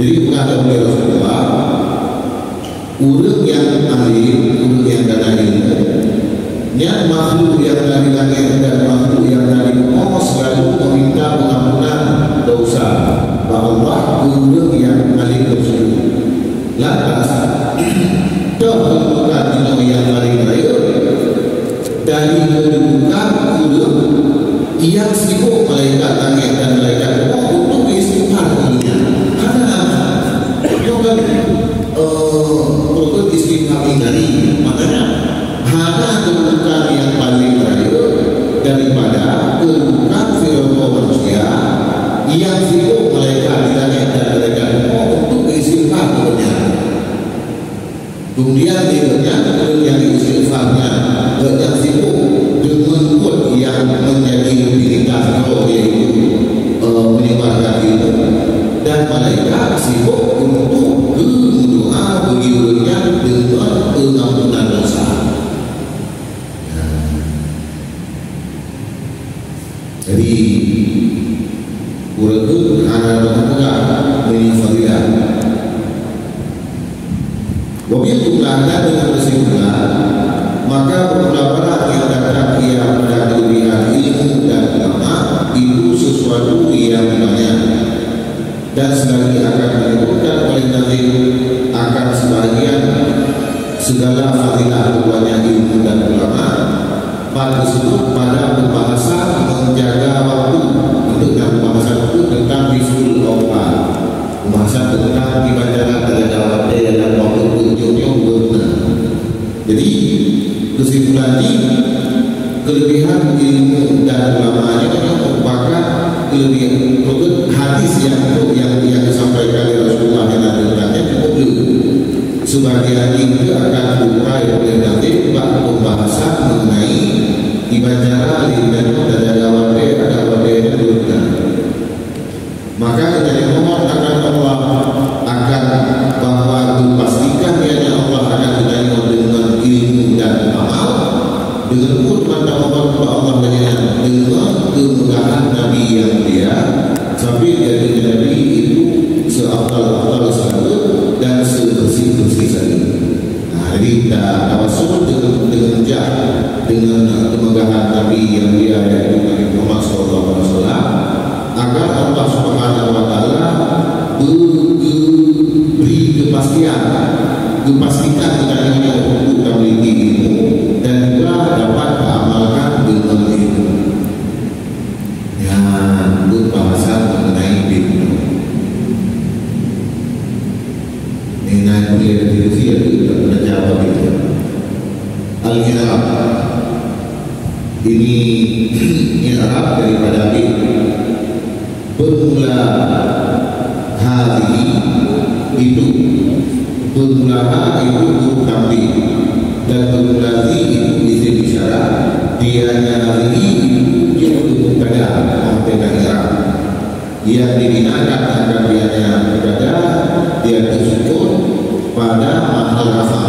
Jadi berkata oleh Rasulullah, urut yang alim, urut yang dana ilmu, niat makhluk yang dari langit dan makhluk yang dari bumi selalu meminta pengampunan dosa Allah urut yang alim tersebut. Lantas kedudukan ilmu yang paling raya dari kedudukan urut yang sibuk malaikat langit dan malaikat bumi untuk beristighfar dirinya. Karena itu kan untuk istighfar dari maknanya hanya kedudukan yang paling raya daripada kedudukan firman manusia yang sibuk malaikat di langit dan malaikat bumi untuk beristighfar dirinya. Kemudian yang istighfarnya yang sibuk dengan kod yang menjadi rutinitas kalau yaitu menyebarkan ilmu, dan malaikat sibuk untuk berdoa bagi dirinya dengan pengampunan dosa. Jadi urut ada juga menifadilah. Wabil ada dengan kesimpulan, maka ulama yang datang yang pada kelebihan ilmu dan ulama itu sesuatu yang banyak, dan selagi akan menyebutkan oleh Nabi akan sebagian segala fadilah banyak ilmu dan ulama pada disebut pada pembahasan menjaga waktu. Untuk pembahasan itu tentang bisul awal, pembahasan tentang ibadah terhadap dan waktu berjauh benar. Jadi kesimpulan ini kelebihan ilmu dan ulamanya merupakan kelebihan hadis yang disampaikan oleh Rasulullah yang tentangnya cukup sebagian itu akan diurai oleh nanti pembahasan mengenai ibadah dan jagawan ada dunia. Maka kita mohon akan Allah akan bahwa dipastikan ya Allah akan diterima dengan ilmu dan amal dengan firman Allah dengan kemudahan Nabi yang dia sampai dari Nabi itu seafdal sahabat dan sebersih saja. Nah, jadi kita tawassul dengan kemegahan Nabi yang dia yaitu Nabi Muhammad SAW agar Allah Subhanahu Wa Taala beri kepastian kita untuk memiliki ilmu dan juga dapat mengamalkan dengan ilmu. Ya, untuk bahasan mengenai ilmu. Mengenai kuliah teologi itu tidak pernah jawab itu. Al-I'rab ini i'rab daripada bermula hari itu bermula itu huruf tamri dan bermula itu isim isyarat. Dianya hari itu yaitu mubtada dengan i'rab yang digunakan agar dianya mubtada dia tersebut pada mahal rafa.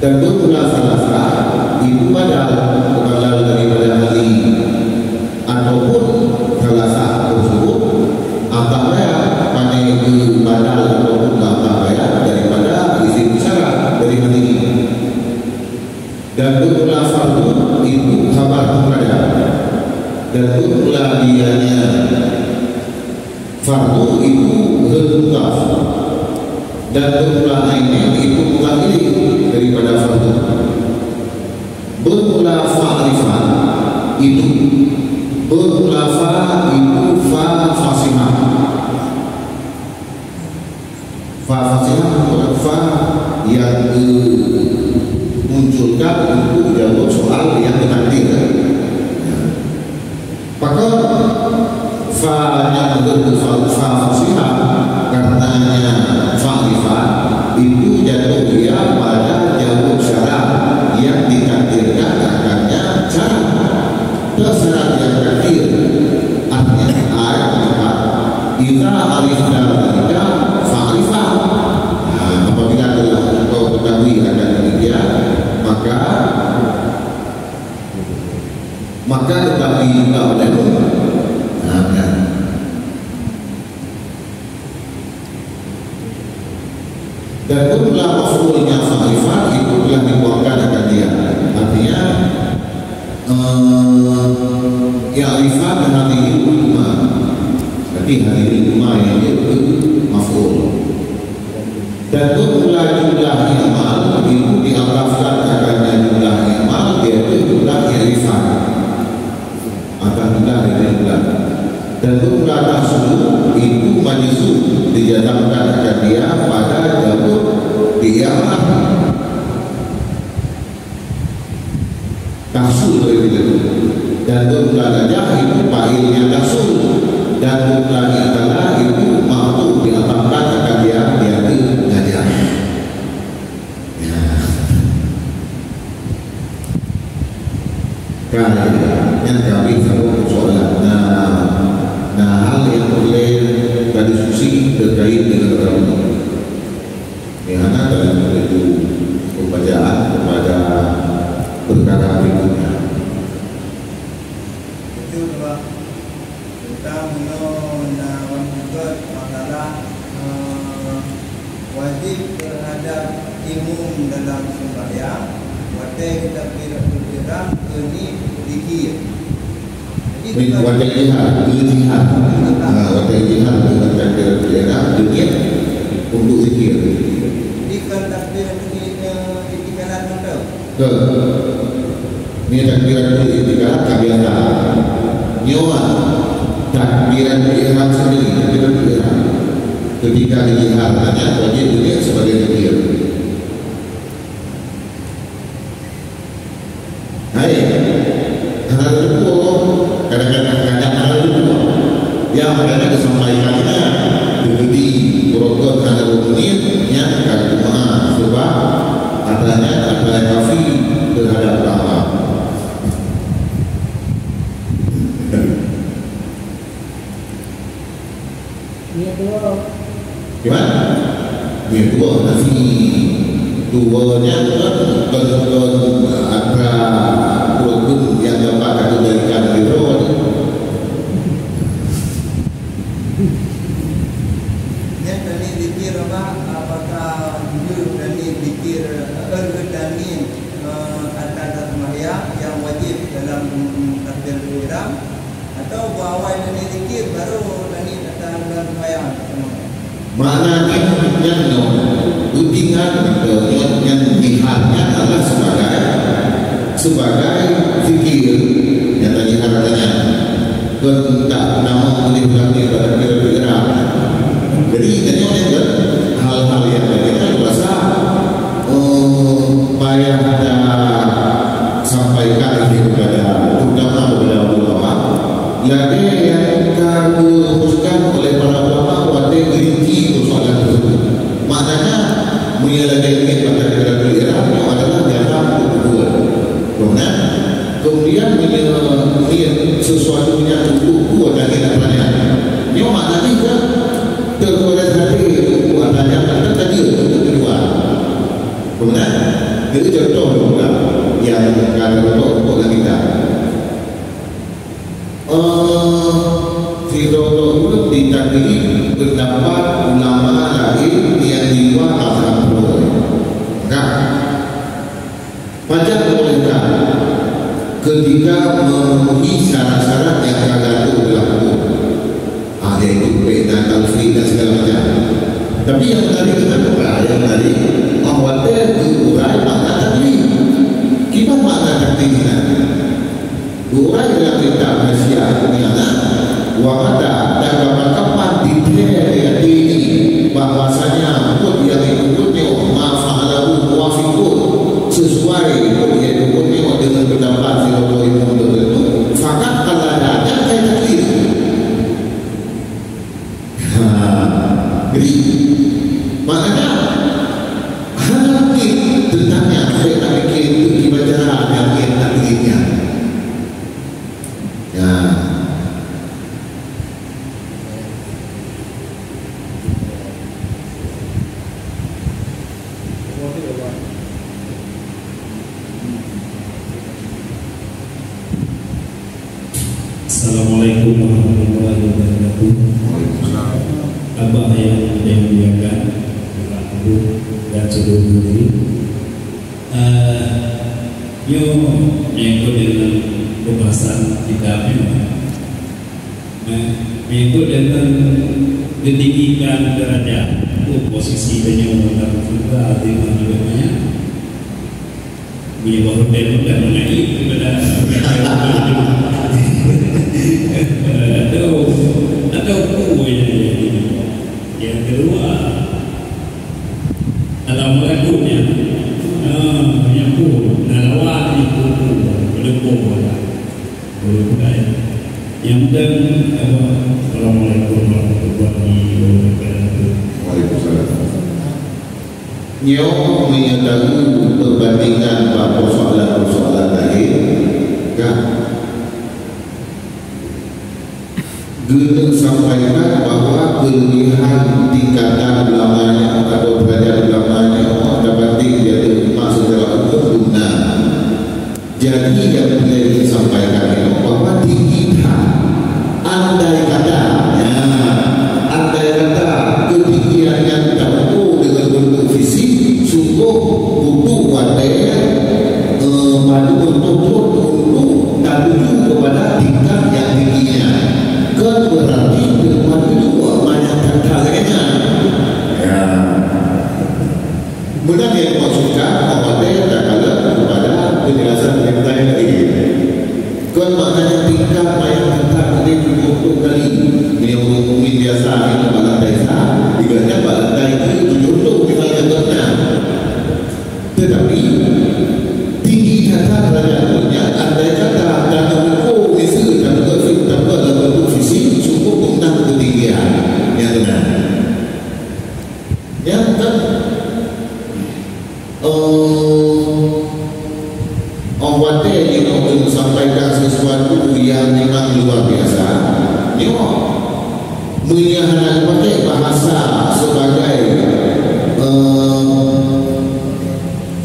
Dan bermula salasa itu pada daripada hari ataupun salasa tersebut apabila pada itu badal ataupun apabila daripada isim isyarat dari hari ini. Dan bermula fardu itu khabar mubtada dan bermula dianya fardu itu mudhaf dan bermula ainin itu mudhaf daripada fardu. Bermula fa'rifah itu bermula fa itu fa fasimah. Fa fasimah fa yang munculkan untuk jawab soal yang ditakdir. Maka fa yang berfal fa fasimah karenanya fa'rifah itu jatuh dia pada jawab syarat yang ditakdirkan akannya syarat. Syarat yang takdir artinya ayat 4 idza arifna dzalika fa'rifah. Apabila telah engkau ketahui akan demikian maka maka tetapi juga olehmu. Nah, kan? Dan pula maf'ulnya fa'ifat itu telah dikuatkan akan dia. Artinya ya'rifat dan hadihi ulma. Berarti hadihi ulma yang dia maf'ul. Dan pula jumlah i'mal itu diarafkan akan jumlah i'mal, dia itu jumlah ya'rifat. Akan jumlah. Dan pula tahsul itu majzum dijazamkan akan dia pada jabut di'amah. Tahsul itu. Dan pula najah itu fa'ilnya tahsul. Dan pula i'tala itu mampu diatamkan akan dia itu najah. Ya. Yang kami selalu persoalan. Nah, hal yang boleh kita diskusi terkait dengan perkara ini. Yang mana dalam itu pembacaan kepada perkara berikutnya. Itu Pak, kita menawan juga masalah wajib terhadap imum dalam sembahyang. Waktu kita kira-kira ini dikir. Wajib jihad, jihad. Wajib jihad dengan kira-kira dunia untuk zikir. Jadi kan takbir itikalat itu. Ini takbiran itikalat kabiasa. Nyawa takbiran ihram sendiri, takbiran ihram. Ketika di jihad hanya wajib dunia sebagai zikir. Hai, hal itu kadang-kadang hal itu yang mereka disampaikannya di program ada umumnya kadang sebab adanya kafi terhadap ulama. Gimana? Ini dua nafi duanya kan ada program yang dapat diberikan di road. Yang tadi dikir apakah dulu tadi dikir tadi antara sembahyang yang wajib dalam takbir ihram atau awal tadi dikir baru tadi datang dalam sembahyang. Maknanya yang tudingan yang jihadnya adalah sebagai zikir yang tadi katanya tak nama boleh berarti pada kira-kira. Jadi ini hal-hal yang kita rasa payah ada sampaikan kepada terutama kepada ulama. Lagi yang dirumuskan oleh para ulama pada rinci persoalan tersebut. Maknanya menyelesaikan pada kira-kira yang adalah dalam kedua. Kemudian menyelesaikan sesuatu yang untuk dan tidak. Ini maknanya juga tertulis tadi adanya kata tadi untuk kedua. Kemudian itu contoh juga yang kata untuk kita. Filosofi ditandai pendapat ulama lain yang di luar mazhab Nah, pajak bolehkah ketika memenuhi syarat-syarat yang ada itu berlaku? Yaitu perintah talfid dan segala macam. Tapi yang tadi kita buka, yang tadi awalnya diurai makna tadi. Kita makna tadi nanti. Urai dalam kitab Malaysia ini wamada dan kapan-kapan detail ini bahwasanya pun yang ikutnya ma'fa'alahu muwafiqun sesuai yang ikutnya dengan pendapat filosofi tertentu fakat kalau ada kayak tadi. Jadi maknanya hati tentangnya saya tak fikir itu dibaca yang tak fikirnya. Ya. Assalamualaikum warahmatullahi wabarakatuh. Abah yang dimuliakan, Bapak Ibu dan seluruh diri. Yo mengikut dengan pembahasan kitab mengikut dengan ketinggian derajat posisi beliau dalam surga di mana beliau hotel dan mengaji kepada atau yang kedua dalam lagunya yang pun nalawat itu berlebur yang dan Assalamualaikum warahmatullahi wabarakatuh. Waalaikumsalam. Nyo menyatakan perbandingan persoalan-persoalan lahir kan guna sampaikan bahawa kelebihan tingkatan ulamanya atau derajat ulamanya dapat diterima secara umum benar. Jadi yang boleh disampaikan itu bahawa tinggihan andai kata ketinggian yang tak ukur dengan bentuk fisik sungguh butuh wadai pada bentuk untuk tertuju kepada tingkat yang tingginya kan berarti berpadu juga banyak kata-katanya benar yang maksudkan wadai tak kalah kepada penjelasan yang lain lagi kan maknanya tingkat yang kata ini 70 kali yang mungkin biasa ini balantai sah diganya balantai itu 70 misalnya benar tetapi tinggi kata derajatnya andai kata dan mengukur visi dan berfik tanpa dalam bentuk fisik cukup tentang ketinggian yang benar yang kan orang yang sampaikan sesuatu yang memang luar biasa menyahankan pakai bahasa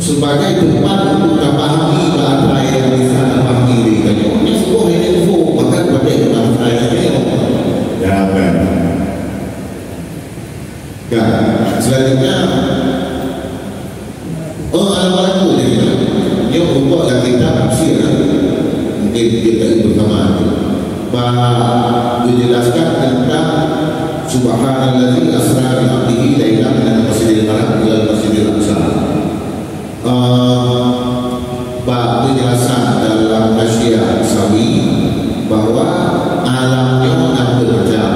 sebagai tempat untuk memahami bahasa yang bisa memahami dirinya ini sebuah info maka pakai bahasa yang jawaban selanjutnya alamat dia membuatlah kitab tafsir mungkin kita bersama bahawa dijelaskan tentang subhanallazi asra bi 'abdihi lailan minal masjidil haram ila masjidil aqsa. Penjelasan dalam Asy-Syiah Sawi bahawa alamnya enam bermacam.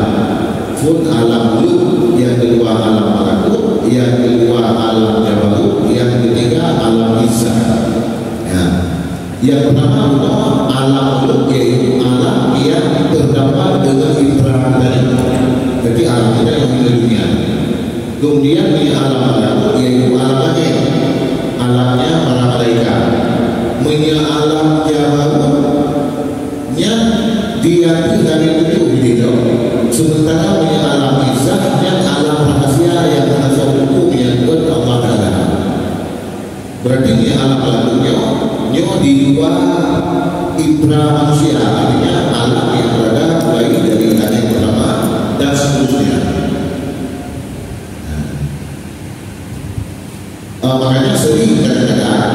Pun alam mulk, yang kedua alam malakut, yang kedua alam jabarut, yang ketiga alam izzah. Yang pertama alam mulk yaitu alam yang terdapat dengan fitrah dari jadi alam kita yang di dunia. Kemudian di alam malakut yaitu alam langit, alamnya para malaikat. Alam jabarutnya dia dari tujuh bidang. Sementara alam izzah yang alam rahasia yang rahasia hukum yang Allah Taala. Berarti ini alam malakutnya di luar ibra manusia, artinya alam yang berada baik dari langit pertama dan seterusnya. Makanya sering kadang-kadang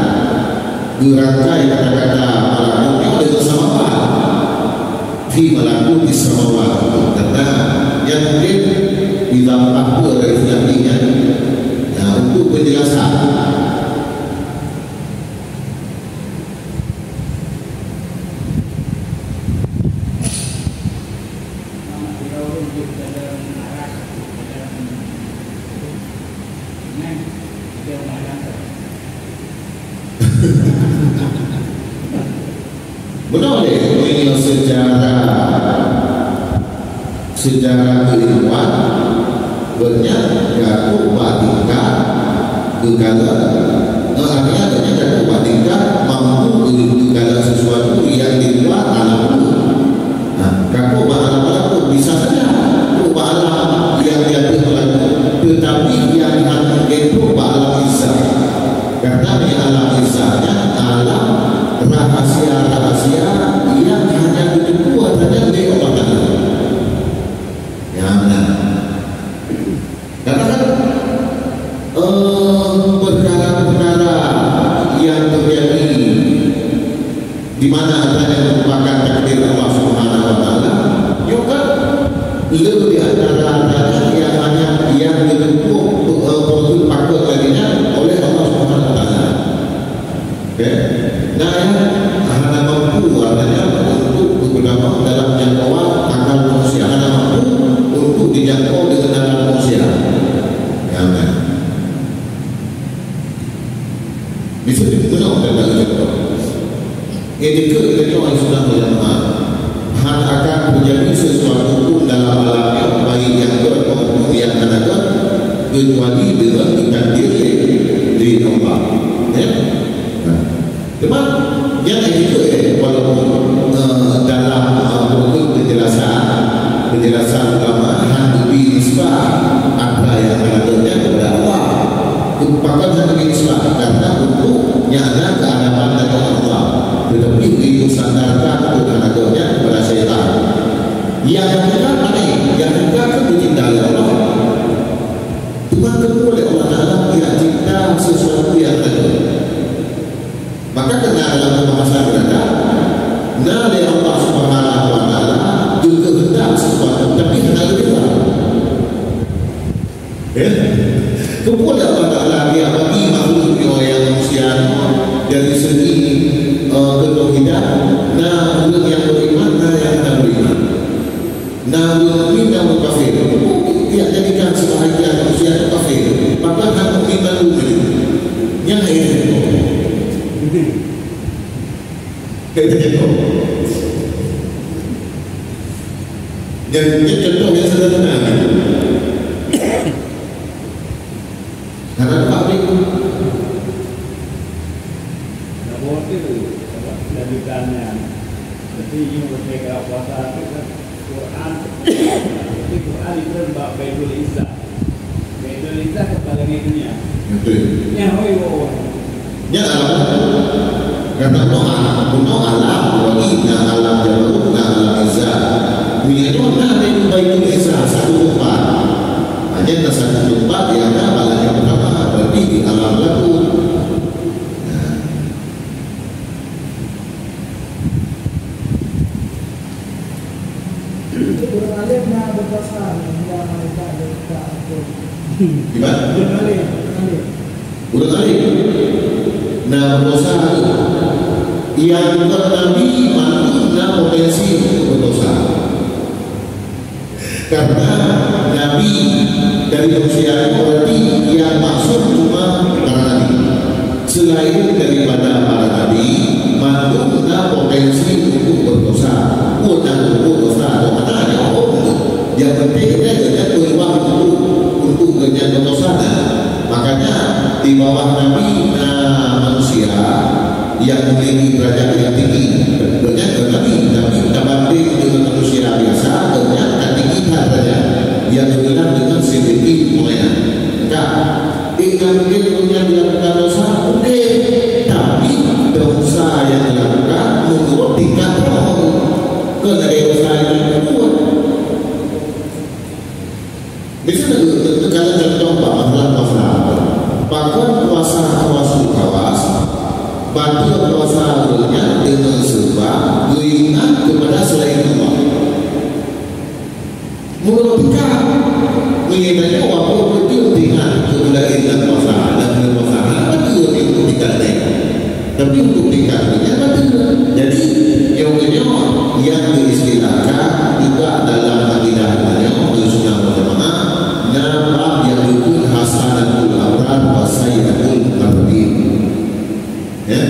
dirangkai kata-kata malakutnya dengan samawat fi malakuti samawat karena yang mungkin ditambah dari artinya untuk penjelasan. Boleh punya sejarah keilmuan banyak jatuh batingkat kegala artinya banyak jatuh batingkat mampu kegala sesuatu yang di luar alam itu. Kalau alam itu bisa saja alam yang jatuh melakuk tetapi yang itu alam izzah karena di alam izzahnya alam rahasia-rahasia yang hanya dibuat saja ulama dalam jangkauan akal manusia, ada mampu untuk dijangkau dengan akal manusia. Ya, kan? Bisa digunakan dalam jangkau. Ini kita sudah berjamaah. Hal akan menjadi sesuatu pun dalam alam yang baik yang maupun yang ada kecuali dengan ditakdir di Allah. Ya. Cuma yang itu walaupun dalam penjelasan ulama hanya lebih nisbah apa yang adanya kepada Allah. Bahkan hanya lebih nisbah karena untuk nyata keadaban dari Allah. Tetapi itu sandarkan untuk adanya kepada syaitan. Yang juga aneh, yang juga kan dicintai Allah. Cuma kedua oleh Allah Ta'ala tidak cinta sesuatu yang ada. Maka kena dalam bahasa berada dari Allah Subhanahu Wa Ta'ala juga hendak sesuatu tapi hendak lebih kemudian Allah Ta'ala dia bagi makhluk yang manusia dari segi ketauhidan yang beriman yang tidak beriman mukmin dan kafir tidak jadikan sebahagian manusia itu kafir maka hak mukmin dan mukmin yang lain jadi contoh yang sederhana karena pabrik lanjutannya jadi ini mereka puasa itu Quran itu Quran itu bab Baitul Izzah kepada dunia ya ya karena doa alam walinya alam jabarutna alam izzah minatuna ada yang Baitul Izzah satu tempat hanya satu tempat yang ada alam yang pertama berarti di alam laku. Gimana? Udah kali. Nah, berdosa yang Nabi mantunya potensi untuk berdosa. Karena Nabi dari manusia berarti yang maksud cuma para Nabi. Selain daripada para Nabi, mantunya potensi untuk berdosa. Bukan untuk dosa atau mana yang yang penting dia peluang untuk kerja berdosa. Makanya di bawah Nabi manusia yang memiliki derajat yang tinggi bernyata Nabi tapi kita banding dengan manusia biasa ternyata tinggi derajat yang bergerak dengan sedikit mulanya. Maka tidak mungkin punya dilakukan dosa mungkin tapi dosa yang dilakukan menurut tingkat roh dari dosa yang dilakukan. Misalnya kalau contoh bahkan puasa kawas bantu puasanya dengan sebab beringat kepada selain Allah. Menurut kita mengingatnya walaupun betul ingat kepada ingat puasa dan puasa betul itu tidak ada. Tapi untuk dikatakannya betul. Jadi yang diistilahkan juga dalam akidahnya oleh sunnah wal jamaah nama yang disebut hasanatul abrar wa sayyidatul muqarrabin. Ya,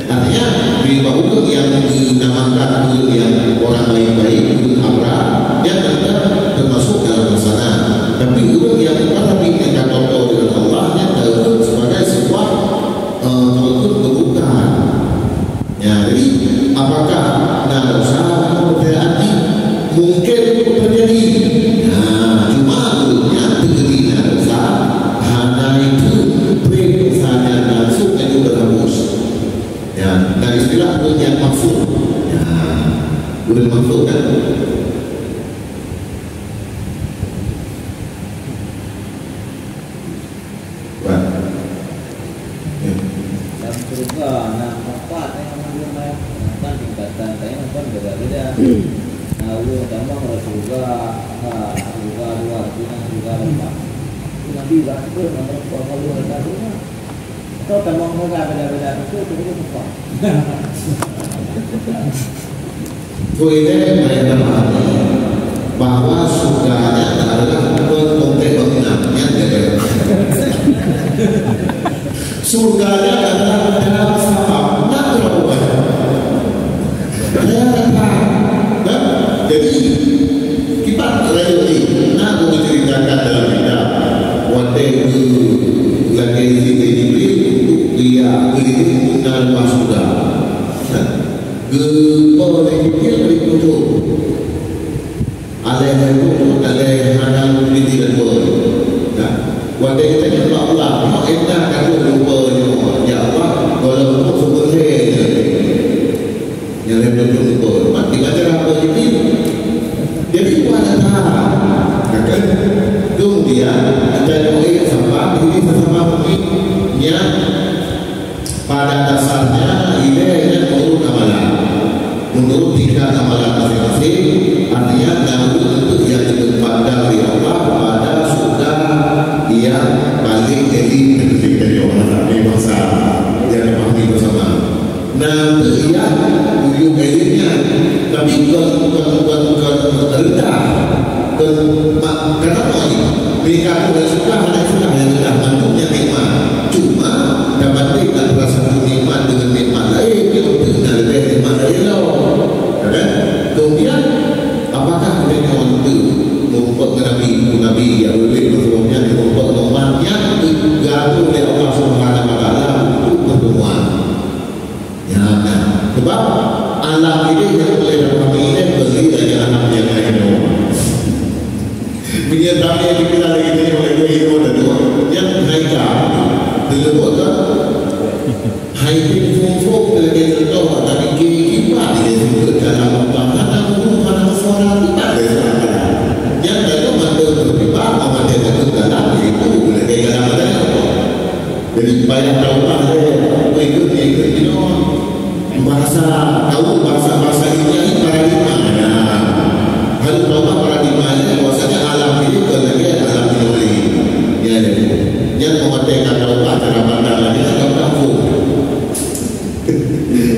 artinya bila hukum yang dinamakan yang orang baik-baik itu abrar dia tetap termasuk dalam hasanah. Tapi hukum yang muqarrabin yang tertentu dengan Allah yang tertentu sebagai sebuah kebutuhan. Ya, jadi apakah dosa berarti mungkin terjadi? Nah, cuma dulunya terjadi dosa hanya itu dosanya langsung itu berhapus. Ya, dari istilah yang maksud. Ya, udah maksud kan? Kau tak mau beda-beda itu apa? boleh mereka pahami bahwa surganya adalah konten bangunannya dari surganya adalah dalam sabab nak berubah. Jadi kita realiti nak menceritakan dalam hidup waktu itu lagi diberi untuk dia beri dalam surga. Boleh berikut alih hanal binti dan boleh. Waktu itu kita Allah mau enak kamu lupa ya Allah kalau aku sebenarnya yang lebih lupa mati baca apa jadi jadi wanita akan kemudian kita boleh sama diri sesama pemimpinnya pada dasarnya idenya menurut amalan menurut tingkat amalan masing-masing artinya namun itu yang ditempatkan oleh Allah pada surga yang paling elit dari orang Arab bangsa yang dipahami bersama. Nanti yang ujung elitnya, tapi bukan rendah. Kenapa ini? Mereka sudah suka hanya sudah yang rendah bentuknya nikmat. Cuma dapat tidak rasa nikmat dengan nikmat lain itu tidak lebih nikmat lain loh. Kemudian apakah mereka untuk membuat Nabi yang boleh berfirman membuat umatnya digabung oleh Allah Subhanahu Wa Taala untuk pertemuan. Ya, sebab alam ini yang boleh kami ini berdiri dari alam yang lain. Bila kami yang kita lagi ini oleh dua hero dan dua yang mereka dilebut kan, haikin fungfung lagi tertawa tapi kita dia sebut dalam tangan dan suara kita ada. Yang itu mantul berubah, mantul dalam itu boleh dalam dalam. Jadi banyak tahulah ikut itu bahasa tahu bahasa ini paradigma. Hal tahu paradigma ini bahasanya alam ini kemudian alam ini. Ya, yang mengertikan tahu cara pandang ini agak kampung.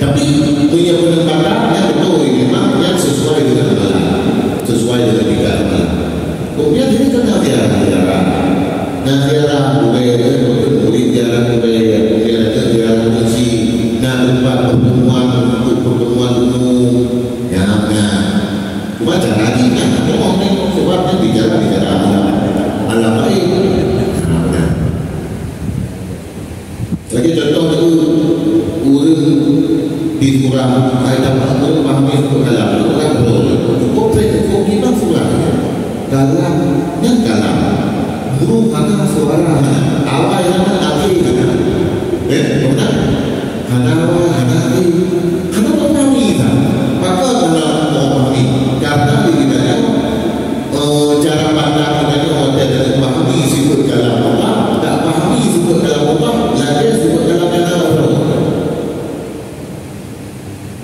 Tapi punya penempatan yang betul memang yang sesuai dengan amalan, sesuai dengan tiga amalan. Kemudian ini kena ziarah, nah ziarah budaya, kemudian ziarah budaya, kemudian ada ziarah kunci, nah tempat pertemuan untuk pertemuan umum, ya nah, cuma cara ini kan, orang sebabnya bicara alam lain. Lagi contoh itu urut di surah ayat apa pahami itu dalam itu kan cukup kita surah dalam yang dalam huruf mana suara awal yang akhir benar hanawa hanati hanawa pahami kan maka dalam pahami karena dirinya cara pandang kita hotel dan pahami sifat dalam Allah tak pahami sifat dalam Allah lagi sifat dalam Allah.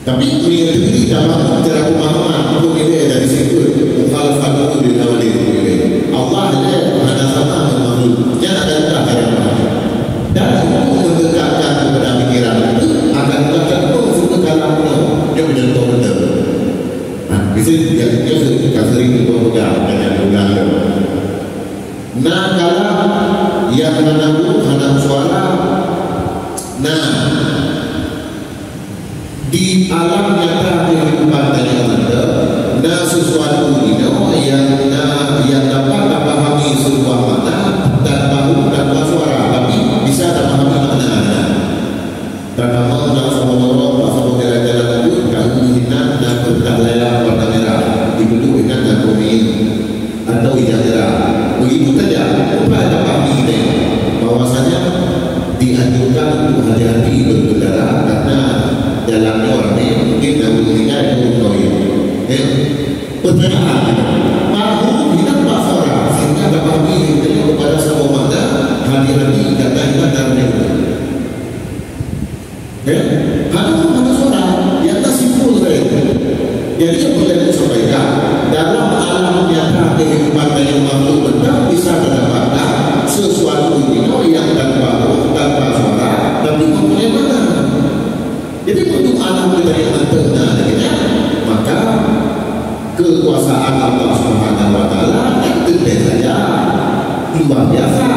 Tapi ini sendiri dalam cara pemahaman itu ini dari situ mukhalafat itu di dalam diri Allah ada sama makhluk yang ada dalam dan untuk mendekatkan kepada pikiran itu akan terjatuh ke dalam yang menyentuh betul. Nah, bisa dia sering berpegang dengan pegang. Nah, kalau yang menanggung hanam suara, nah di alam nyata kehidupan yang ada, nah sesuatu ini yang dapat dipahami sebuah makna dan tahu tanpa suara, tapi bisa dipahami makna. Dan mau langsung menolong pasal jalan-jalan itu kamu hinan dan berdalam warna merah dibeluk dengan dan kuning atau hijau merah. Begitu saja, apa dipahami ini bahwasanya dianjurkan untuk hati-hati berkendara karena dalamnya orang ini mungkin dahulu tidak itu pertanyaan mahu hilang pasora sehingga dapat dihitungkan kepada semua makna hati-hati kata hilang dalam itu mana suara yang tak simpul jadi yang boleh disampaikan dalam alam nyata kehidupan yang makhluk benar bisa mendapatkan sesuatu yang tanpa suara tapi mempunyai mana. Jadi untuk alam kita yang tenang, maka kekuasaan Allah Subhanahu wa taala itu saja luar biasa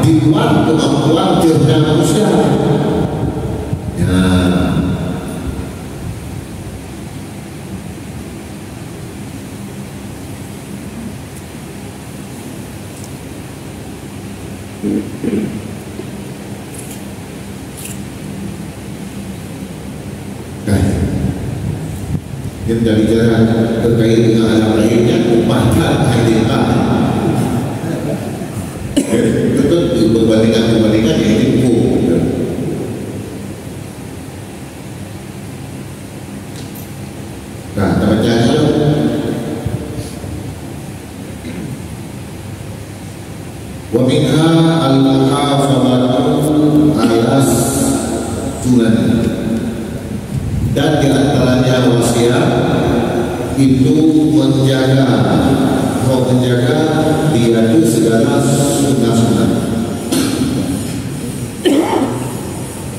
di luar kemampuan cerdas manusia. Ya. Yang dari jalan terkait dengan alam lainnya bahkan hadirkan betul perbandingan yang cukup. Nah, kita baca dulu. Wa minha al-muhafazatu ala sunan. Dan di antaranya wasiat itu menjaga dia itu segala sunnah-sunnah.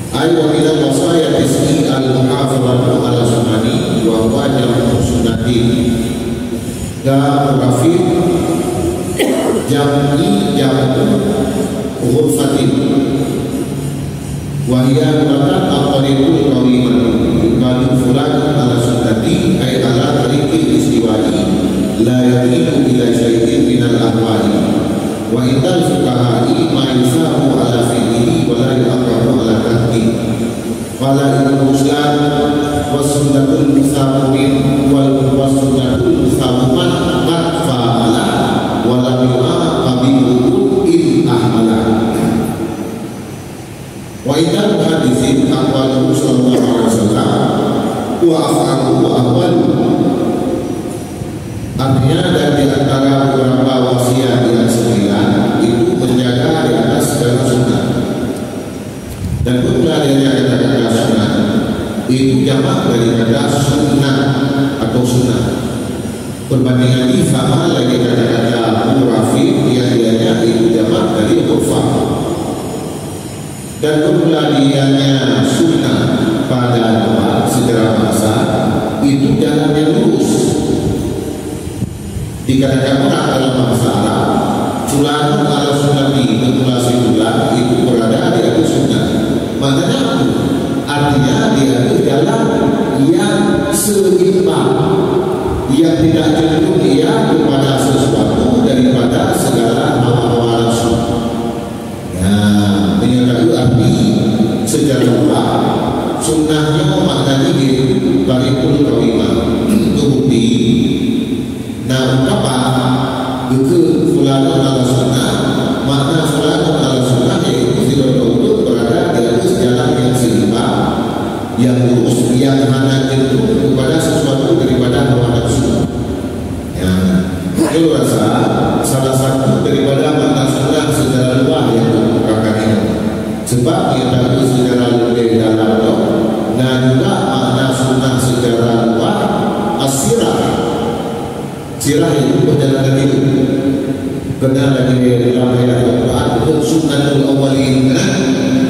Ayat wa minal wasaya ismi al-muhafazatu ala sunnati wa huwa jamu sunnati dan rafiq jamu ghurfatin wa hiya matan aqribul qawimah qadu fulan ala sunnati ay ala tariqil istiwa'i la yaqilu ila syai'in minal ahwali wa indal fuqaha'i ma yusamu ala fi'lihi wa la yu'aqabu ala tahti fala ilmu muslim wa sunnatul musamumin wal sunnatul musamuman fa'ala wa la yu'aqabu il ahmala wa idal hadithin aqwalu sallallahu alaihi wasallam wa af'alu wa ahwalu. Artinya dari antara beberapa wasiat yang sembilan itu menjaga di atas segala sunnah. Dan pula dari kata-kata sunnah itu jamak daripada sunnah atau sunnah. Perbandingan ini sama lagi kata-kata murafiq yang dianya itu jamak dari urfah. Dan pula dianya sunnah pada tempat secara bahasa itu jalan yang lurus. Dikatakan orang dalam bahasa Arab fulan ala sunnati populasi fulan itu berada di atas sunnah. Maknanya apa? Artinya dia itu jalan yang seimbang, yang tidak cenderung ia kepada sesuatu daripada segala hawa-hawa nafsu. Ya, menyatakan arti secara luar sunnahnya maknanya di tarikul qawimah itu bukti. Nah, ungkapan ke fulanun ala sunnah, makna fulanun ala sunnah yaitu tidak untuk berada di atas jalan yang seimbang, yang lurus, yang hanya cenderung kepada sesuatu daripada hawa nafsu. Ya, itu rasa salah satu daripada makna sunnah secara luas yang dikemukakan ini. Sebab kita tahu secara lebih dalam itu, dan juga makna sunnah secara luas as-sirah. Sirah itu perjalanan hidup. Kena lagi dalam ayat Al-Quran itu sunnatul awwalin,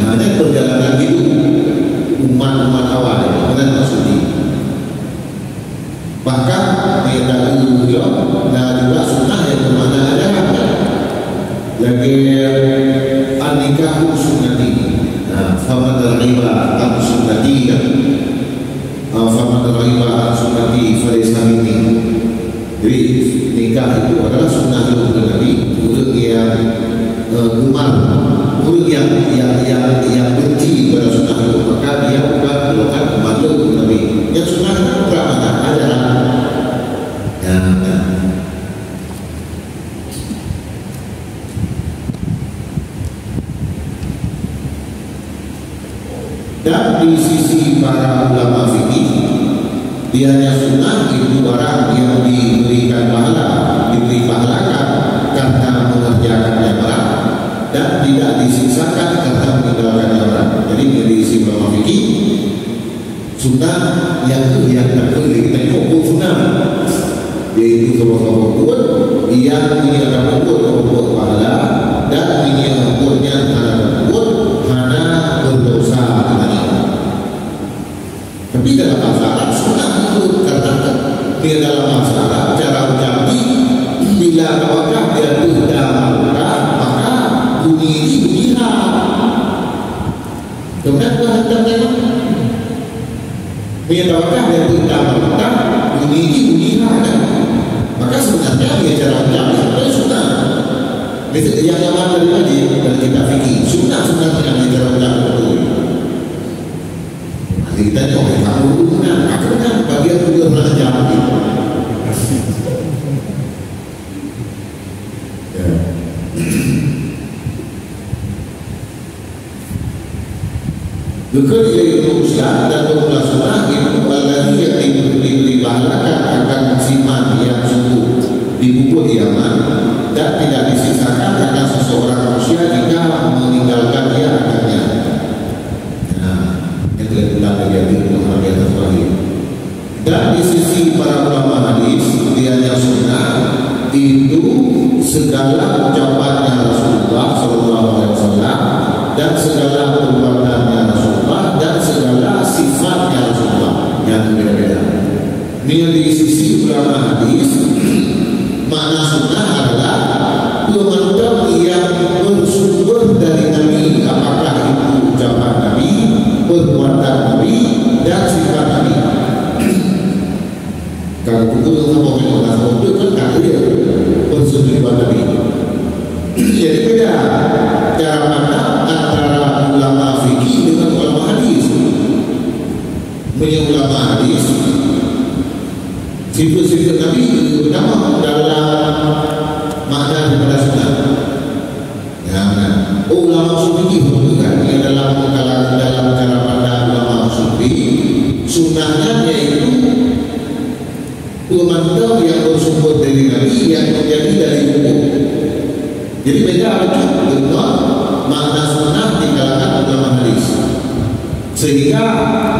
hanya perjalanan hidup umat-umat awal. Benar maksudnya. Bahkan ayat juga dan juga sunnah yang bermakna ada lagi an-nikahu sunnati. Faman al-riba an sunnati, faman al-riba an sunnati falaysa minni. Jadi nikah itu adalah sunnah Nabi. Untuk yang gemar, untuk yang benci pada sunnah itu, maka dia bukan golongan pembantu Nabi. Yang sunnah itu berapa? Ada. Dan di sisi para ulama fikih, dianya sunnah itu barang yang diberikan pahala, diberi pahalakan karena mengerjakannya barang dan tidak disiksakan karena meninggalkannya barang. Jadi dari sisi ulama fikih, sunnah yang tak boleh kita ukur sunnah, yaitu kelompok yang ini akan ukur pahala dan ini ukurnya hanya berdosa dengan itu. Tapi dalam bahasa Arab sunnah itu kata di dalam bahasa Arab bila apakah dia berdamai maka bunyi ini bunyilah. Kemudian kita hendak tengok bila apakah dia berdamai maka bunyi ini bunyilah kan? Maka sebenarnya dia cara menjawab itu sunnah. Yang lama tadi dari kita fikir sunnah yang dia cara menjawab itu. Nanti kita tengok kamu benar, aku benar bagian juga pernah jawab itu. Bukan ilmu Islam dan ilmu sunnah ilmu Allah yang dibahalakan akan siman yang sungguh di buku Yaman dan tidak disiksakan karena seseorang manusia jika meninggalkan dia akannya. Nah, yang telah kita terjadi dalam atas wahyu. Dan di sisi para ulama hadis dia yang sunnah itu segala ucapannya Rasulullah SAW dan segala perbuatannya Rasulullah dan segala sifatnya Rasulullah yang berbeda. Di sisi ulama hadis, makna sunnah adalah perbuatan yang bersumber dari Nabi, apakah itu ucapan Nabi, perbuatan Nabi dan sifat Nabi. Kalau itu sama itu kan tak ada bersumber Nabi. Jadi beda cara pandang antara ulama fikih dengan ulama hadis. Banyak ulama hadis sifat-sifat Nabi pertama dalam makna daripada sunnah. Ya, ulama fikih bukan yang dalam cara pandang ulama fikih sunnahnya yaitu pemantau yang bersumber dari Nabi yang menjadi dari buku. Jadi beda dengan makna sunnah di kalangan ulama hadis. Sehingga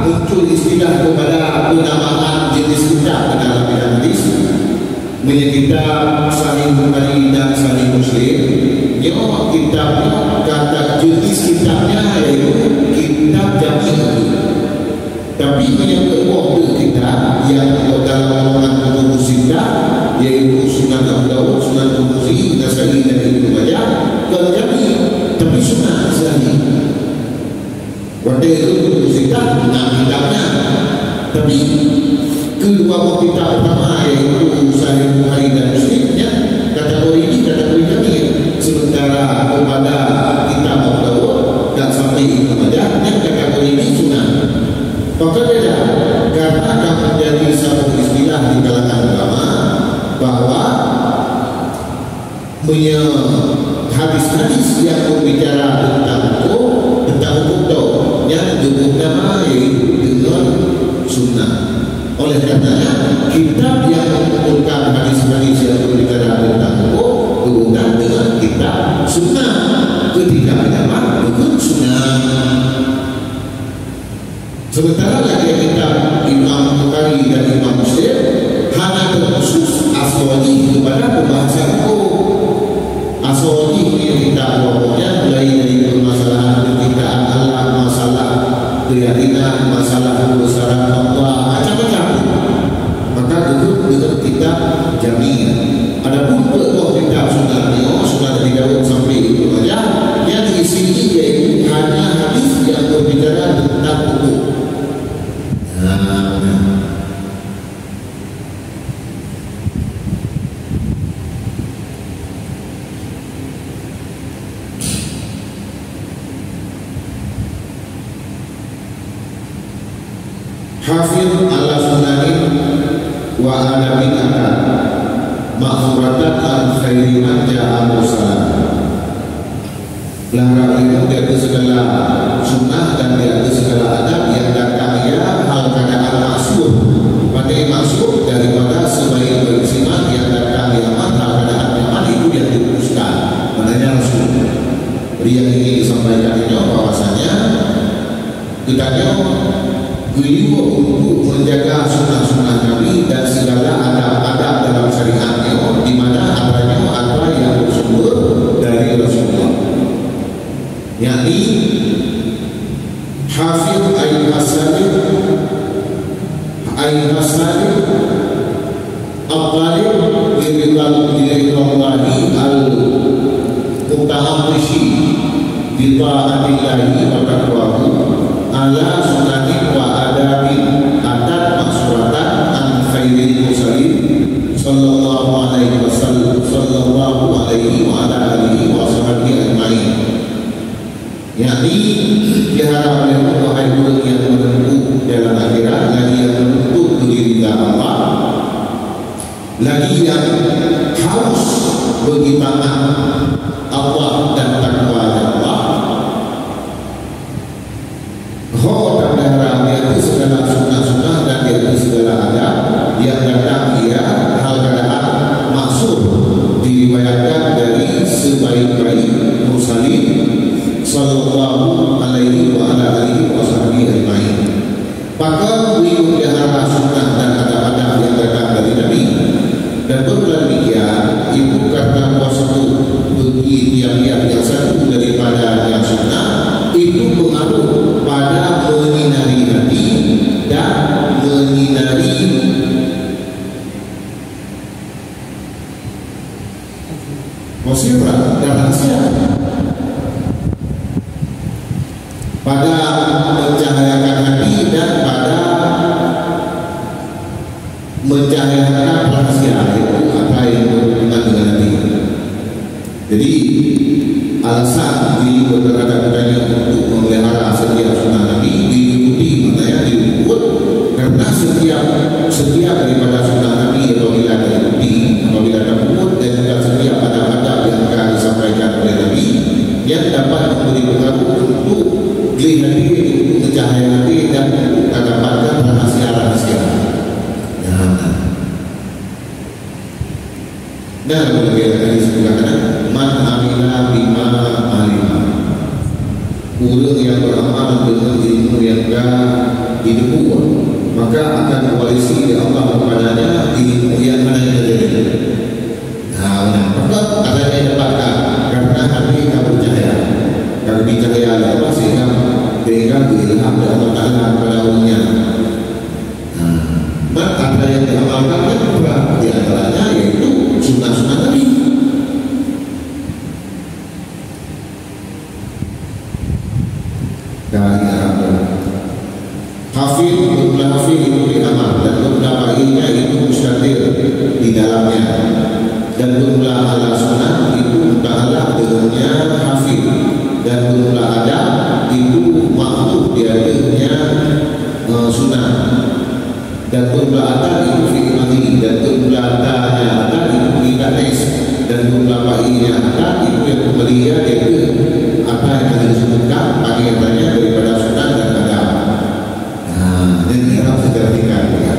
muncul istilah kepada penamaan jenis kitab dalam bidang hadis. Punya kitab Sahih Bukhari dan Sahih Muslim. Yang kitabnya kata jenis kitabnya yaitu kitab jami'. Tapi yang kedua kitab yang dalam golongan kutub sittah yaitu Sunan Abu Dawud, Sunan Tirmidzi, Nasa'i dan Ibnu Majah terjadi tapi sunnah sahih. Waktu itu kutub sittah dengan kitabnya. Tapi kedua kitab pertama yaitu Sahih Bukhari dan Muslimnya kategori ini kategori kami. Sementara kepada kitab Abu Dawud dan sampai Ibnu Majah yang kategori ini sunnah. Maka beda karena akan menjadi satu istilah di kalangan ulama bahwa punya hadis-hadis yang berbicara tentang hukum yang hukum nama yaitu dengan sunnah. Oleh karenanya kitab yang mengumpulkan hadis-hadis yang berbicara tentang hukum dengan kitab sunnah ketika ulama hukum sunnah. Sementara lagi kitab Imam Bukhari dan Imam Muslim hanya terkhusus aswadi kepada pembahasan hukum. Aswadi ini kitab pokoknya mulai dari permasalahan kekitaan Allah, masalah keyakinan, masalah kebesaran Allah, macam-macam. Maka itu dengan kitab jami'. Adapun pokok kitab sunnah Nabi Dawud sampai Ibnu Majah yang diisi yaitu hanya hadis yang berbicara tentang hukum. Hafid ala sunanin wa ala bid'atan ma'furatan an khairi man ja'a mursala. Larang itu dia segala sunnah dan dia segala adab yang datang ya hal keadaan maksud. Pandai maksud daripada sebaik berisiman yang datang ya hal keadaan nyaman itu yang diputuskan. Maknanya Rasul. Jadi yang ini disampaikan ini bahwasanya kita beliau untuk menjaga sunnah-sunnah Nabi dan segala adab-adab dalam syariatnya di mana adanya apa yang bersumber dari Rasulullah. Yakni Hafidh Al-Hasan sallallahu alaihi wasallam, sallallahu alaihi wa ala alihi wa sahbihi ajma'in. Yakni diharap oleh wahai orang yang menempuh dalam akhirat, lagi yang menuntut diri Allah, lagi yang harus bagi taat Allah dan takwa Allah. Tak berharap dia itu segala sunnah-sunnah dan dia itu segala adab yang datang ia hal keadaan maksud diriwayatkan dari sebaik-baik mursalin sallallahu alaihi wa ala alihi wa sahbihi ajma'in. Maka beliau berharap sunnah dan adab-adab yang datang dari Nabi. Dan berulang demikian, ibu kata puasa bagi tiap-tiap yang satu daripada yang sunnah itu pengaruh pada menyinari hati dan menyinari musibah dan rahasia, pada mencahayakan hati dan pada mencahayakan rahasia, itu apa yang berhubungan dengan hati. Jadi alasan beliau berkata-katanya untuk memelihara setiap sunnah Nabi diikuti, maknanya diikut karena setiap daripada sunnah Nabi apabila diikuti, apabila diikut, dan juga setiap adab-adab yang akan disampaikan oleh Nabi yang dapat memberi pengaruh untuk melihat diri, untuk mencahaya hati dan untuk mendapatkan rahasia-rahasia. Dan bagaimana tadi sebutkan, man amila bima alima, orang yang beramal dengan ilmu yang didepu, maka akan mewarisi Allah kepadanya ilmu yang mana yang terjadi. Maka adanya dapatkan karena hati tak bercahaya, kalau bercahaya Allah sehingga berikan ilham dari Allah Taala kepada orangnya. Maka ada yang diamalkan yang berat di antaranya yaitu sunnah-sunnah Nabi. Hafid, jumlah hafid itu beramal dan beberapa ilmunya itu mustatir di dalamnya, dan jumlah ala sunnah itu muta'alaq dengannya hafid, dan jumlah adab itu makhluk diadanya sunnah, dan jumlah adab itu fikmati, dan jumlah adabnya adab itu bid'atis, dan jumlah ba'inya adab itu yang kembalinya yaitu apa yang tadi disebutkan bagiannya daripada sunnah dan adab. Ini harus diperhatikan ya.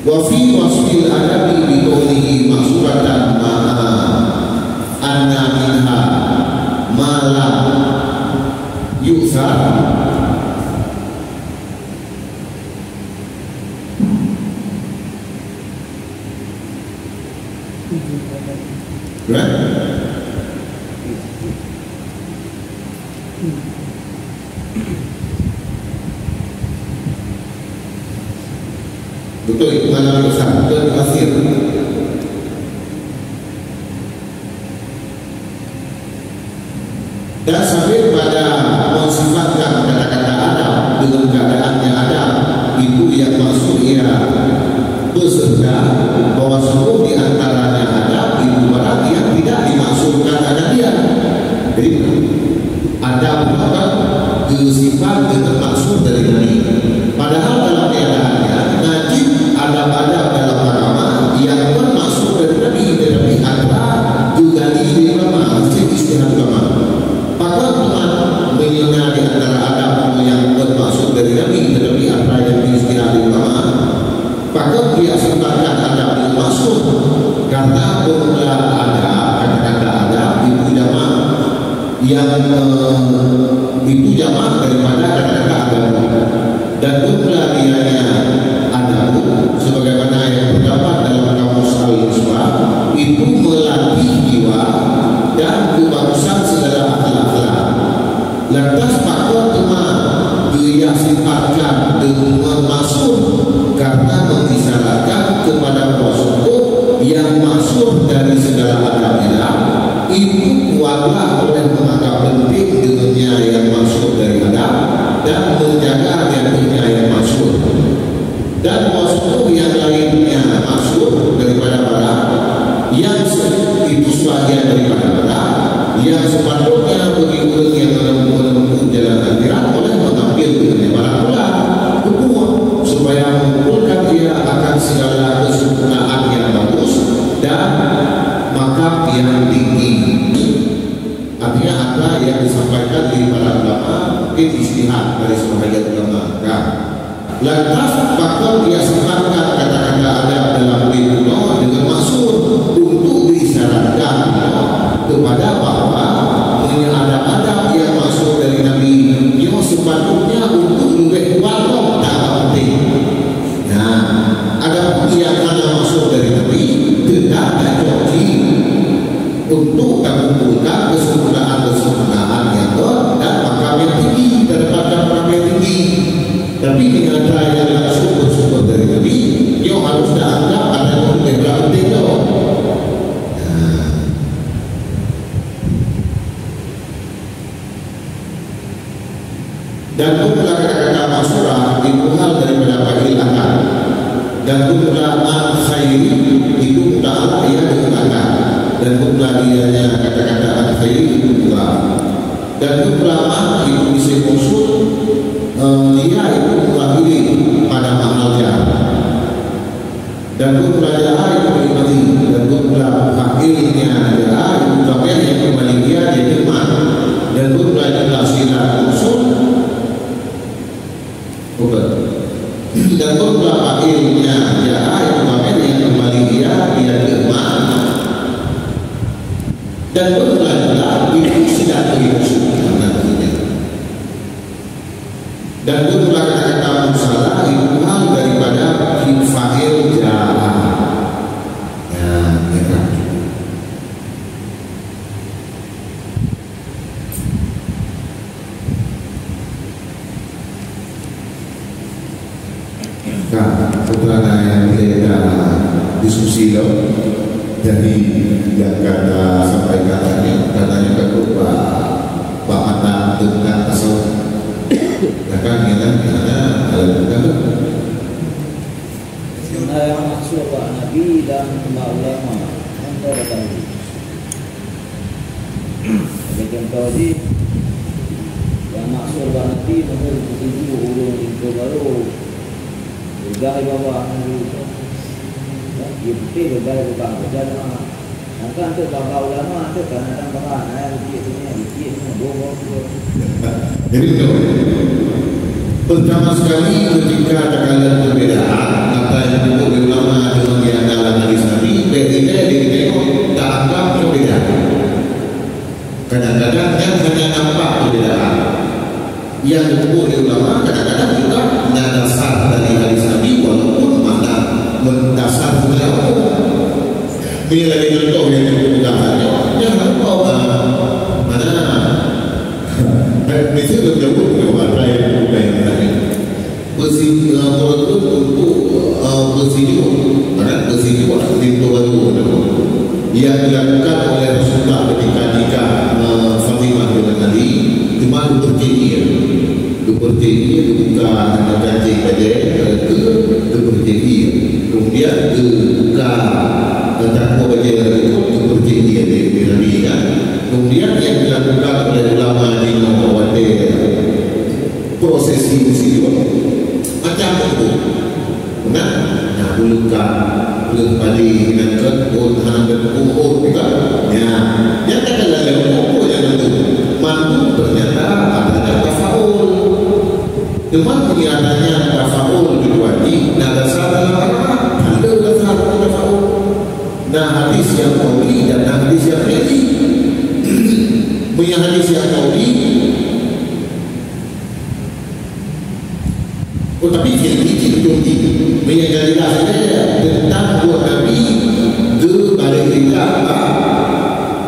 Wa fi wasfil adabi bi qawlihi maksudatan ma'a anna minha ma la yu'thar. Betul, mana besar dan asir. Dan sampai pada mensifatkan kata-kata adab dengan keadaan yang ada, itu yang maksud ia beserta bahwa seluruh di antaranya adab itu barang yang tidak dimaksudkan ada dia. Jadi adab maka bersifat dengan maksud dari Nabi. Padahal dalam keadaannya najib adab-adab dalam agama yang bermaksud dari Nabi, tetapi ada juga di ulama, istihad ulama. Maka Tuhan menyinari antara adab yang bermaksud dari Nabi, tetapi apa yang istihad ulama. Maka dia sifatkan adab yang maksud karena bermula ada kata-kata adab itu jamak yang itu jamak daripada kata-kata agama, dan bermula dianya adab sebagaimana yang terdapat dalam kamus al-Islam itu melatih jiwa dan kebagusan segala akhlak. Lantas maka teman dia sifatkan dengan maksud karena mengisyaratkan kepada Rasulullah yang maksud dari segala adab-adab itu kuatlah oleh menganggap penting dengannya yang maksud dari adab dan menjaga yang maksud, dan Rasulullah yang lainnya maksud yang tinggi. Artinya ada yang disampaikan dari para ulama, mungkin ijtihad dari sebagian ulama. Nah, lantas maka dia sepakat kata-kata adab dalam Al-Quran dengan maksud untuk disyaratkan kepada bahwa adab-adab yang masuk dari Nabi yang sepatutnya untuk lebih kuat tak penting. Nah, ada yang hanya masuk dari Nabi tidak terjadi untuk mengumpulkan kesempurnaan yang dan makam yang tinggi daripada makam yang tinggi. Tapi dengan cara yang langsung bersumber dari Nabi, dia harus dianggap ada yang lebih penting. Dan pula kata-kata masyurah itu hal daripada panggil akal. Dan pula al-khairi itu ta'ala ia dengan akal. Dan pula ianya kata-kata al-khairi itu pula. Dan pula itu bisa maksud dia itu mewakili pada mahalnya. Dan pula dia itu menikmati. Dan pula fakirnya dia itu sampai yang kembali dia nikmat. Dan pula dia silat maksud dan beberapa ilmunya jahat itu makanya yang kembali dia nikmat. Dan beberapa itu tidak begitu nantinya. Dan beberapa kata musalah itu hal daripada fa'il jahat. Ya, merah. Nah, setelah yang kita diskusi loh, jadi yang kata sampai katanya ketua Pak Mata tentang tasawuf, ya kan kita ada yang maksud Pak Nabi dan ulama anda datang. Sebagai contoh di yang maksud Pak Nabi menurut tujuh ulun itu baru. Gaya bawa itu, dia betul gaya bukan berjalan. Nanti untuk bawa ulama itu kan ada bawa ayat dia semua bawa. Jadi betul. Pertama sekali ketika ada kalian perbedaan antara yang disebut ulama dengan yang dalam hadis Nabi, berbeda ditengok tak anggap perbedaan. Kadang-kadang yang hanya nampak perbedaan. Yang disebut ulama kadang-kadang juga dasar dari hadis Nabi walaupun mana mendasar sebenarnya. Ini lagi contoh yang diudahkannya. Jangan kau mana mesti berjauh dengan apa yang tadi. Bersih untuk bersih mana bersih pintu baru yang dilakukan oleh Rasulullah ketika nikah Fatimah dengan Ali cuma berjaya dibuka dengan janji pada berjaya kemudian dibuka takwa baca itu berjaya diberikan kemudian yang dilakukan oleh ulama di Nawawati prosesi musik macam itu benar nah bulukan belum padi dengan kedua dan umur juga ya yang katakan dalam umur yang itu mampu ternyata ada tafaul. Cuma kelihatannya tafaul dibuati nah dasar dalam Al-Quran ada dasar tafaul. Nah hadis yang qauli dan hadis yang fi'li. Punya hadis yang qauli tapi fi'li itu punya jelasnya tentang buat Nabi ke balik tinggal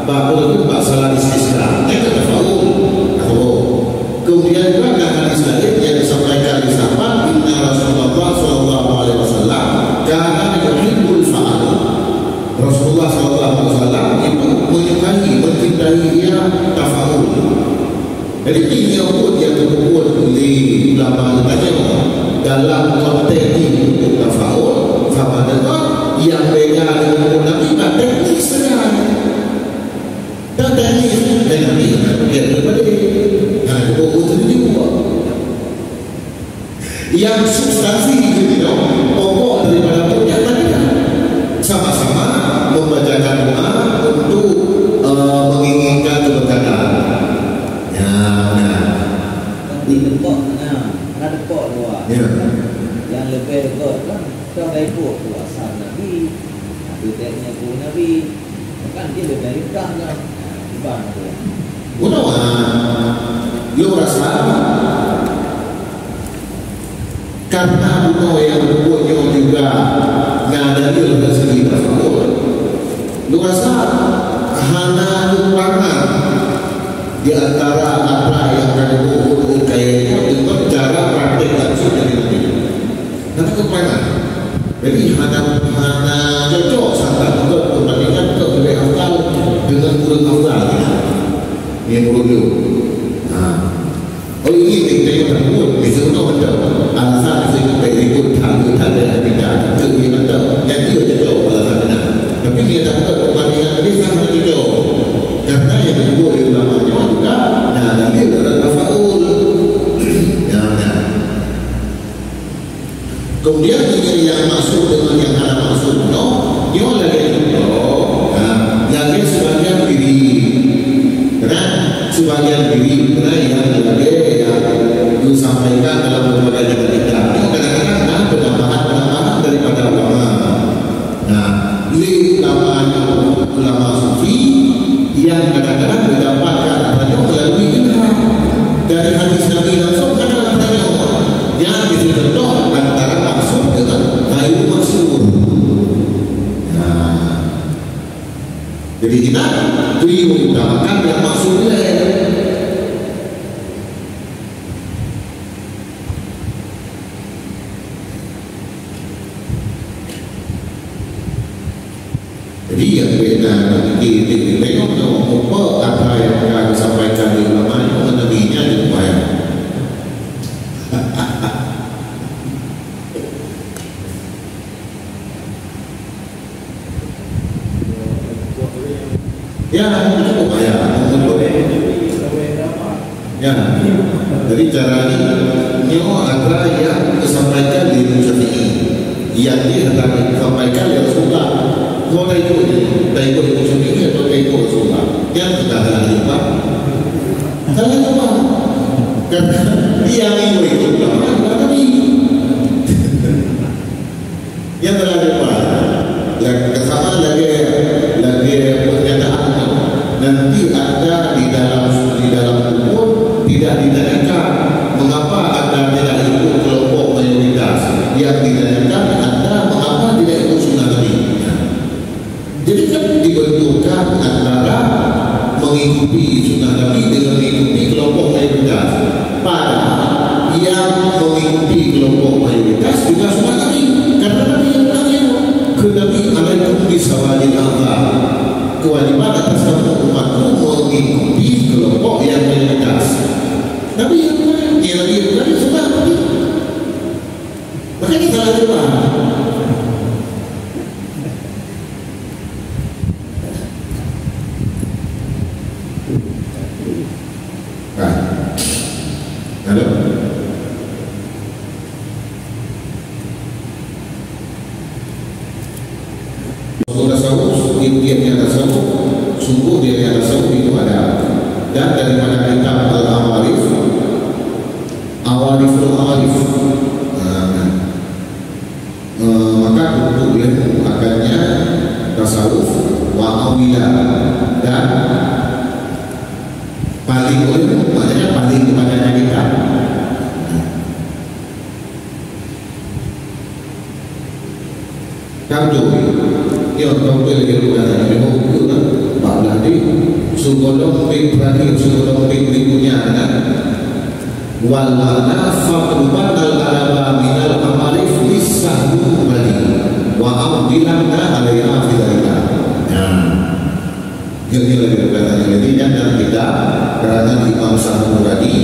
bahwa itu masalah istisna tafaul. Kemudian juga hadis lain yang disampaikan di sahabat Inna Rasulullah sallallahu alaihi wasallam kana yuhibbul fa'al. Rasulullah sallallahu alaihi wasallam itu menyukai mencintai dia tafaul. Jadi ini yang disebut oleh ulama tanya dalam konteks untuk tafaul sama dengan yang beda dengan Nabi teknik saja. Dan teknik dengan dia berbeda. Yang substansi itu pokok daripada punya tadi kan sama-sama membacakan doa untuk asal Nabi, itu teknya pun Nabi, kan dia dari dah lah, bukan tu. Udah, lu rasa karena bunuh yang berbuatnya juga nggak ada dia dari segi tersebut. Lu rasa hana lupangan di antara apa yang kamu kayak itu cara praktek langsung dari Nabi. Nanti kepangan. Jadi hana cocok sangat untuk perbandingan ke lebih afdal dengan murid afdal yang murid dulu. Oh ini kita yang tersebut bisa untuk betul alasan kita ikut tanggung yang tidak itu betul yang dia cocok alasan benar. Tapi dia tak betul perbandingan ini sangat cocok karena yang disebut di ulamanya juga dalil adalah tafaul. Kemudian ini yang masuk dengan yang ada masuk dia lagi lagi sebagian diri karena sebagian diri karena yang lagi yang disampaikan dalam berbagai cerita itu kadang-kadang ada penambahan daripada ulama. Nah, ini ulama sufi yang kadang-kadang mendapatkan adanya melalui ilham dari hadis Nabi langsung ada adanya yang dicontoh antara maksud dengan ghairu maksud. Nah, jadi kita beri utamakan yang maksudnya. Jadi yang beda kita tengok apa yang akan disampaikan di ulama itu nabinya supaya ya cukup ya ya jadi caranya nyawa ada yang disampaikan di Syafi'i yang dia akan disampaikan yang Rasulullah. Kau tak ikut Syafi'i atau tak ikut Rasulullah yang kita akan lupa salah lupa karena dia yang ikut Nabi yang telah lupa kesamaan lagi pernyataan nanti ada di dalam kubur tidak ditanyakan mengapa anda tidak ikut kelompok mayoritas yang ditanyakan anda mengapa tidak ikut sunnah Nabi. Jadi kan dibenturkan antara mengikuti sunnah Nabi dengan mengikuti kelompok mayoritas. Padahal yang mengikuti kelompok mayoritas juga sunnah Nabi karena Nabi yang tanya ke Nabi alaikum bisawalil Allah, kewajiban atas kamu umatku mengikuti kelompok yang mayoritas. Nabi yang Nabi sunnah Nabi. Maka kita lakukan. Halo. Tasawuf, intinya tasawuf, sungguh dia tasawuf itu ada. Dan daripada kitab Al-Awarif, Awariful Awarif, maka untuk ilmu akannya tasawuf wa awilah dan paling ilmu maknanya paling kepadanya kita. Kamu yang tahu dia ilmu katanya memang betul kan? Baiklah di sugolong berani sugolong berikutnya kan? Wal mana faqruban al-alaba minal amarif lisahmu bali wa amdilanna alaiha fidalika. Ini lagi katanya jadi jangan kita kerana Imam Syafi'i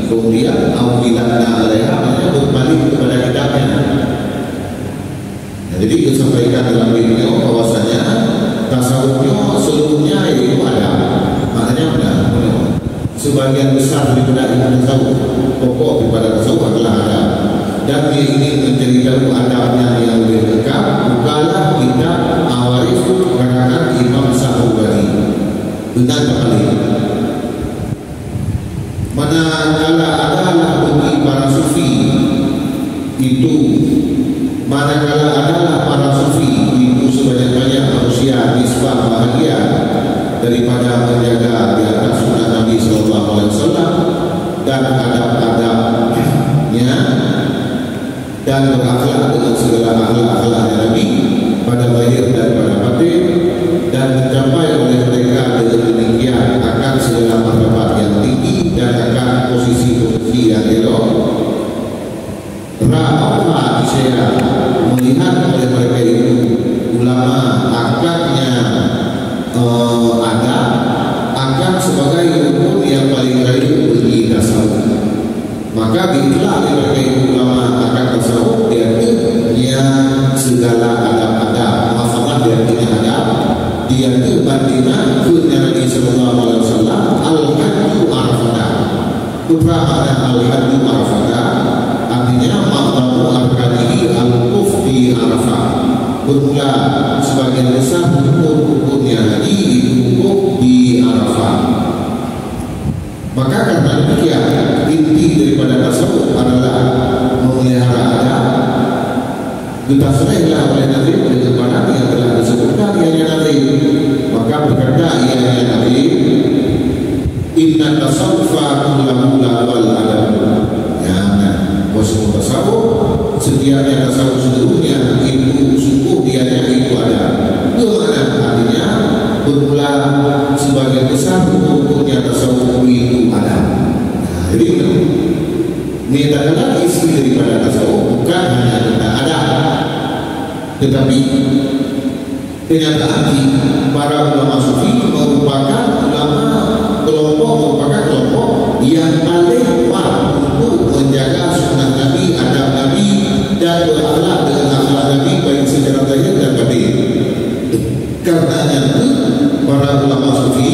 kemudian amdilanna alaiha maknanya berbalik kepada kitabnya. Jadi disampaikan dalam video bahwasanya tasawufnya seluruhnya itu ada, maknanya benar. Sebagian besar daripada ilmu tasawuf, pokok daripada tasawuf adalah ada. Dan dia ingin menceritakan adabnya yang lebih lengkap. Bukalah kitab Awarif karangan Imam Syafi'i. Benar sekali. Manakala adalah bagi para sufi itu, manakala adalah para sufi daripada menjaga di atas sunnah Nabi Sallallahu Alaihi Wasallam dan adab-adabnya dan berakhlak dengan segala akhlak-akhlaknya Nabi pada lahir dan pada batin, dan mencapai oleh mereka dengan demikian akan segala martabat yang tinggi dan akan posisi-posisi yang elok. Ra'afah saya melihat oleh mereka itu ulama akadnya ada akan sebagai rukun yang paling rayu bagi tasawuf. Maka diilah oleh mereka itu ulama akan tasawuf dia segala adab-adab masalah dia adab dia bandingan ke Nabi Sallallahu Alaihi Wasallam al-haddu arafada. Putra ada al-haddu arafada artinya maqamu arkanihi al-kufri arafah. Bermula sebagian besar hukum-hukumnya haji dihukum di Arafah. Maka karena demikian inti daripada tasawuf adalah memelihara adab. Ditasrihlah oleh Nabi dengan mana yang telah disebutkan ianya Nabi. Maka berkata ianya Nabi, inna tasawufa kullahu wal adab. Ya, semua tasawuf setiapnya tasawuf seluruhnya itu sungguh dianya itu ada. Bagaimana artinya bermula sebagian besar hukumnya tasawuf itu ada. Nah, jadi menyatakan isi daripada tasawuf bukan hanya tentang ada, tetapi kenyataan para ulama sufi merupakan kelompok yang paling kuat untuk menjaga sunnah Nabi, adab Nabi, dan berakhlak dengan akhlak Nabi baik secara zahir dan batin. Karenanya para ulama sufi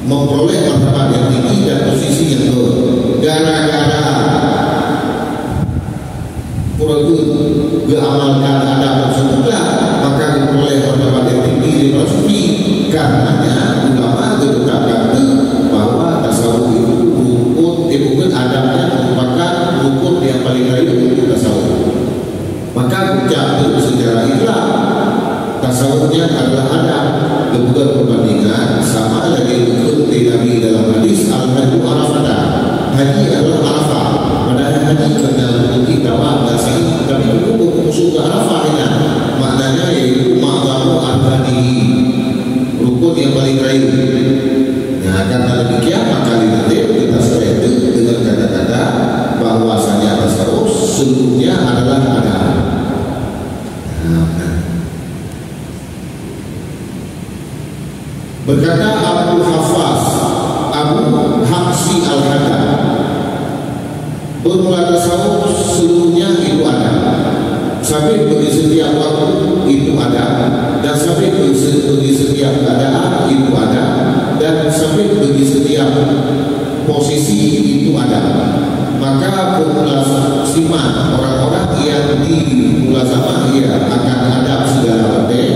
memperoleh martabat yang tinggi dan posisi yang gara-gara beramalkan adab tersebutlah maka memperoleh martabat yang tinggi di para sufi. Karenanya ulama berkata bahwa tasawuf itu rukun adabnya merupakan rukun yang paling rayu untuk tasawuf. Maka ucap sejarah itulah tasawufnya adalah adab. Kemudian perbandingan sama lagi rukun Nabi dalam hadis al-hajju arafah. Haji adalah arafah. Padahal haji kena bukti tawaf dan sa'i, tapi itu musuh ke arafah ini. Maknanya yaitu ma'zamu arbani, rukun yang paling rayu. Nah, karena demikian maka kita sesuai dengan kata-kata bahwasanya tasawuf seluruhnya adalah adab. Berkata Abu Hafaz Abu Hafsi Al-Haddad, bermula tasawuf seluruhnya itu ada. Sampai bagi setiap waktu itu ada, dan sampai bagi setiap keadaan itu ada, dan sampai bagi setiap posisi itu ada. Maka mulazimah orang-orang yang di mulazamah ia akan adab segala batin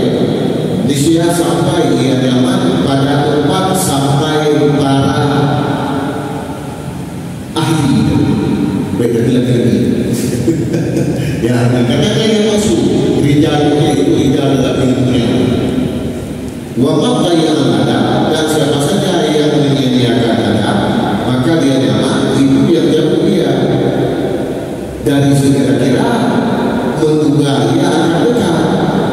niscaya sampai ia nyaman pada tempat sampai para ahli. Baik lagi. Ya, kata-kata yang masuk rijalnya itu rijal dari dunia. Wa ma yang ada dan siapa saja yang menyediakan ada, maka dia nyaman. Itu yang jauh dia dari sekira-kira menduga ia akan dekat,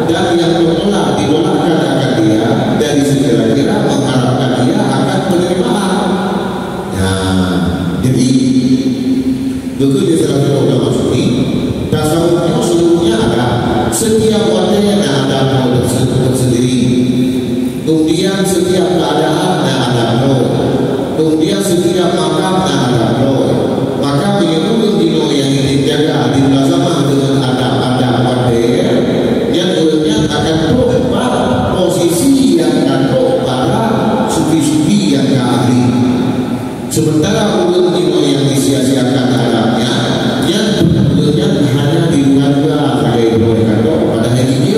dan yang menolak ditolakkan akan dia dari sekira-kira mengharapkan dia akan penerimaan. Nah, jadi begitu salah ulama sufi tasawufnya seluruhnya ada. Setiap wadahnya ada mau tersendiri. Kemudian setiap keadaannya ada mau. Kemudian setiap makamnya ada mau. Maka begitu dino yang dijaga di bersama dengan adab-adab wadah yang ulunnya akan berubah posisi yang kado para sufi-sufi yang ahli. Sementara ulun dino yang disia-siakan adabnya yang ulunnya hanya diduga-duga sebagai mereka pada hari ini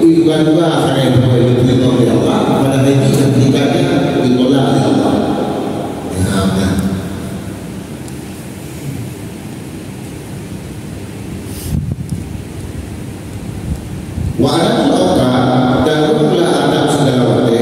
diduga-duga sebagai diterima oleh Allah, pada hari ini yang tinggalnya ditolak oleh Allah. Ya, wa adabul awqat dan pula adab segala waktu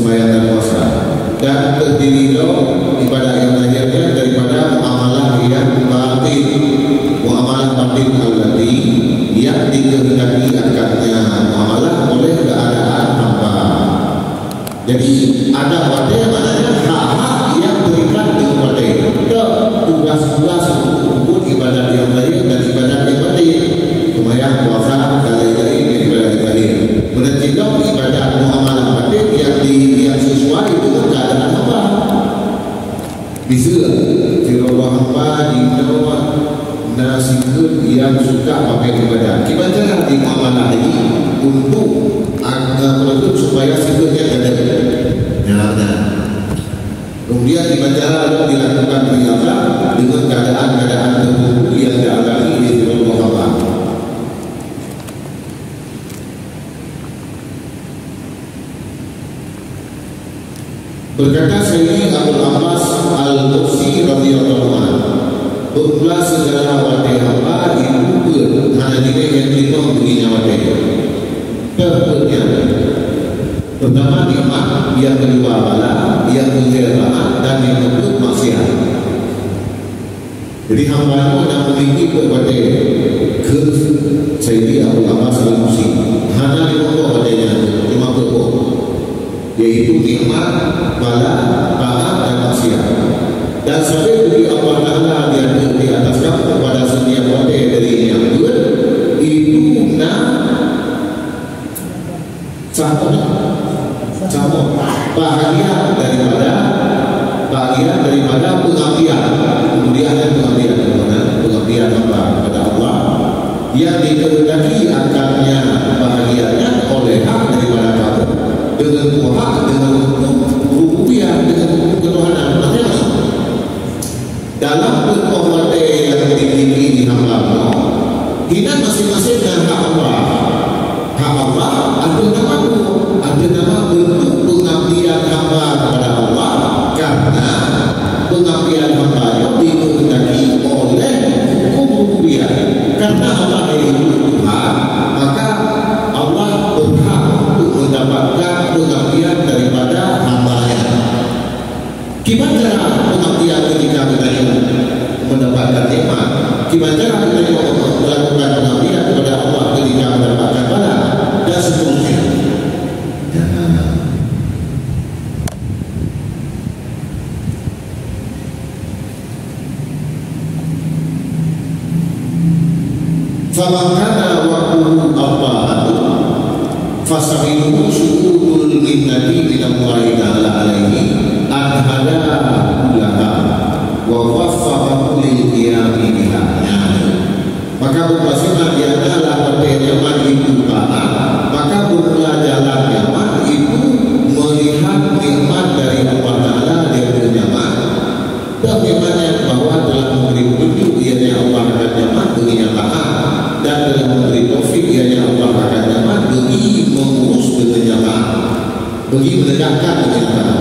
sembahyang dan puasa, dan terdiri ibadah yang lahirnya daripada muamalah yang batin, muamalah batin allati yang dikehendaki akadnya muamalah oleh keadaan hamba. Jadi ada batin maknanya hak-hak yang terikat dengan batin. Tugas-tugas untuk ibadah yang lahir dan ibadah yang batin, sembahyang, puasa, dan lain-lain ibadah yang lahir. Kemudian ibadah muamalah batin yang sesuai dengan keadaan hamba. Bisa Allah hamba dinawa nasikun yang suka pakai ibadah. Gimana di muamalah ini untuk menutup supaya sifatnya ada. Nah. Kemudian dibaca dilakukan biasa dengan keadaan-keadaan tertentu yang dialami di Allah hamba. Berkata Sayyid Abdul Abbas Al-Qursi radhiyallahu anhu, bermula segala wadah hamba itu hanya dia yang lima begini wadah. Pertama pertama nikmat, yang kedua bala, yang ketiga taat, dan yang keempat maksiat. Jadi hamba itu nak memiliki berbagai ke Sayyid Abdul Abbas Al-Qursi hanya lima wadahnya, lima pokok, yaitu nikmat, bala, taat, dan maksiat. Dan sampai bagi Allah Ta'ala di atas kamu kepada setiap wadah dari yang kedua itu bahagian daripada pengabdian. Kemudian pengabdian hamba kepada Allah yang dikehendaki akannya bahagiannya oleh hak daripada kamu dengan hak, dengan rububiyah, dengan ketuhanan. Dalam perbuatan yang dimiliki di hamba Allah, kita masing-masing dengan hak Allah. Hak Allah ada nama bentuk pengabdian hamba kepada Allah, karena pengabdian hamba yang dikehendaki oleh rububiyah. Karena Allah itu Tuhan, maka Allah berhak untuk mendapatkan pengabdian daripada hamba-Nya. Gimana cara pengabdian ketika kita mendapatkan nikmat? Gimana cara kita melakukan pengabdian kepada Allah ketika mendapatkan bala dan seterusnya? Famakana waktu apa fasahimu syukurul minnati minallahi ta'ala alaihi adhada ulaha wa waffaqahu lil qiyami biha. Maka berpasangan dia adalah pertanyaan itu ta'ala, maka bermula jalan nyaman itu melihat nikmat dari Allah Ta'ala dia bernyaman. Bagaimana bahwa telah memberi petunjuk ianya Allah akan nyaman dengan taat, dan telah memberi taufik ianya Allah akan nyaman bagi mengurus dengan nyaman, bagi menegakkan dengan taat.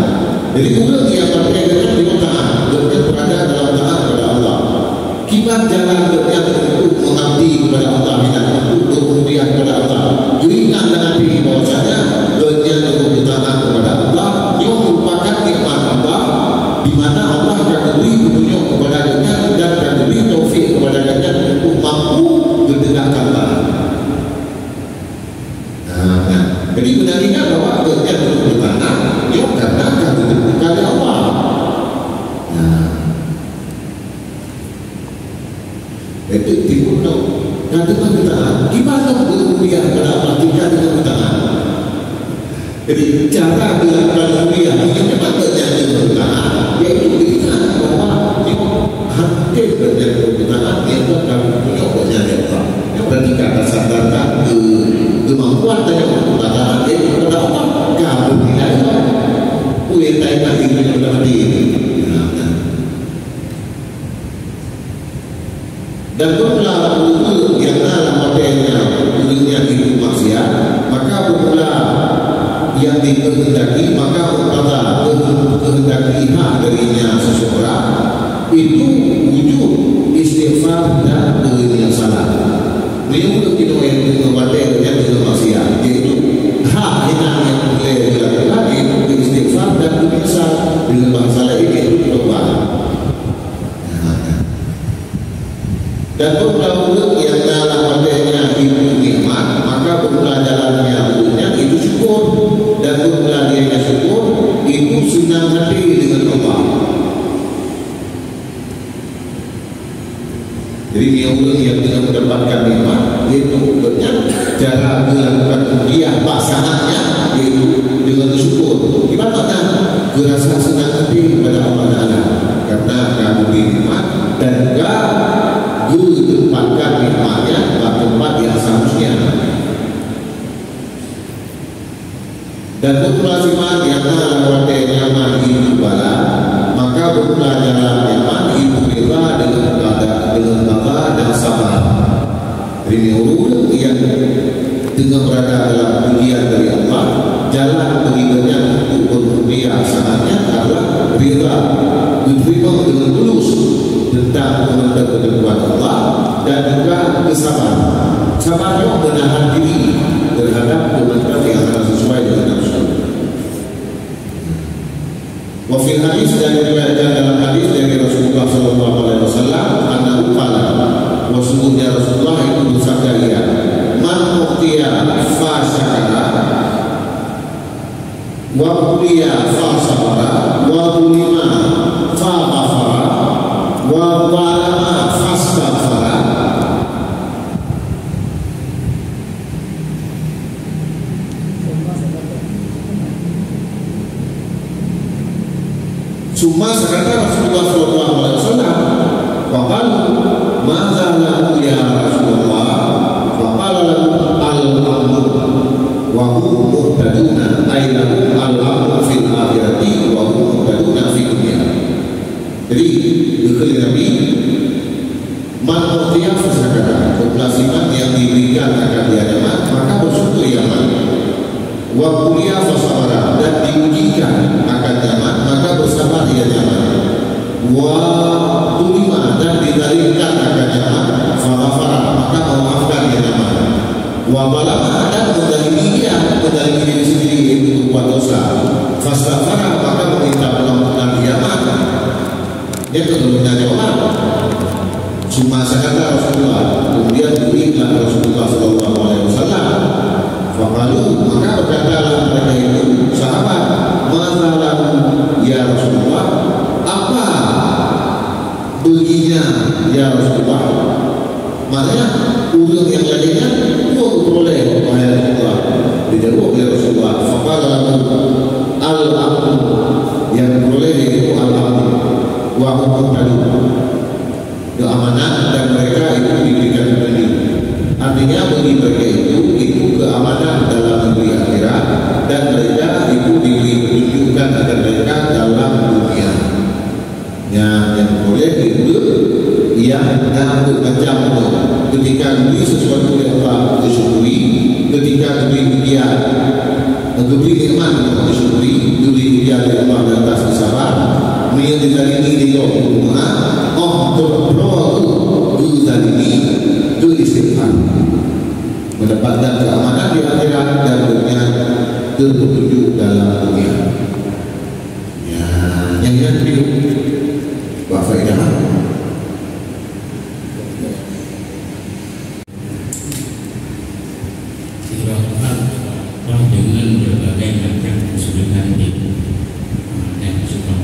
Jadi orang yang berkaitan dengan taat, berada dalam taat kepada Allah. Kibat jalan untuk mengabdi kepada Allah dan untuk bermulia kepada Allah. Ingat dengan diri bahwasanya berniat untuk taat kepada Allah yang merupakan nikmat Allah, di mana Allah akan beri petunjuk kepada dia dan akan beri taufik kepada dia untuk mampu menegakkan taat. Jadi benar-benar bahwa berniat untuk taat yang karena akan kepada Allah. Itu timbul dan dengan taat. Gimana bermulia kepada Allah jika dengan taat? Jadi cara dilakukan mulia ini memang terjadi bertaat, yaitu ingat bahwa hampir terjadi bertaat itu akan punya banyak Allah. Yang berarti kata sadarkan kemampuan dan bertaat itu kepada Allah. Kamu tidak boleh tanya diri kepada diri. Dan bermula yang dalam modelnya dunia itu maksiat, maka bermula yang dikehendaki, maka berkata kehendaki hak darinya seseorang itu wujud istighfar dan penyesalan. Ini untuk kita yang menguatkan yang tidak maksiat, yaitu hak yang boleh dilakukan itu melakukan dia pasangannya yaitu dengan bersyukur. Gimana? Kerasa senang hati kepada Allah Ta'ala karena kamu nikmat dan juga ditempatkan nikmatnya pada tempat yang seharusnya. Dan berkelaziman yang lewatnya nyaman itu bala, maka berpelajaran nyaman itu bela dengan bala dan sabar. Ini urut yang tengah berada dalam ujian dari Allah, jalan berikutnya untuk berhubungan sangatnya adalah rela diterima dengan tulus tentang ketentuan Allah dan juga kesabaran. Sabarnya menahan diri terhadap kementerian yang akan sesuai dengan nafsu. Wafil hadis dan diriwayatkan dalam hadis dari Rasulullah SAW, anak qala, wasungguhnya Rasulullah itu bersabda ia, man uqtiya fa syakara wa uqtiya fa sabara wa ulima fa ghafara wa zalama fa astaghfara. Cuma sekata Rasulullah SAW, waqalu madza lahu ya Rasulullah, waqala lahu al-amru wa hum muhtaduna, ay lahu al-amru fil akhirati wa hum muhtaduna fid dunya. Jadi dikali Nabi man uqtiya fasakata, keplaziman yang diberikan akan dia nyaman maka bersyukur ia nyaman. Wa kuliah fasabara, dan diujikan akan nyaman maka bersabar ia nyaman. Wa tulima, dan didalilkan akan nyaman faghafara, maka memaafkan ia nyaman. Wa balama, dan mendalili diri sendiri yaitu berbuat dosa. Fastaghfara, maka meminta pengampunan ia nyaman. Dia kebenarannya orang. Cuma sekata Rasulullah, kemudian berilah Rasulullah SAW. Waqalu, maka berkatalah mereka itu sahabat, madza ya Rasulullah, apa baginya ya Rasulullah? Maknanya urang yang lainnya gua peroleh wahai Rasulullah. Dijawab ya Rasulullah, faqala al-amru, yang peroleh itu al-amru wa hum keamanan, dan mereka itu diberikan dunia. Artinya bagi mereka itu keamanan dalam negeri akhirat, dan mereka itu ditunjukkan akan mereka dalam dunia. Yang boleh itu yang takut macam itu. Ketika beri sesuatu yang Allah disyukuri, ketika beri dia beri nikmat untuk disyukuri, beri dia dari Allah dan atas sabar, menjadi ini dia rumah. Itu istighfar, mendapatkan keamanan di akhirat dan dunia, terpetunjuk dalam dunia. Ya, yang hidup buat faedah. Dengan berbagai macam kesulitan hidup dan kesulitan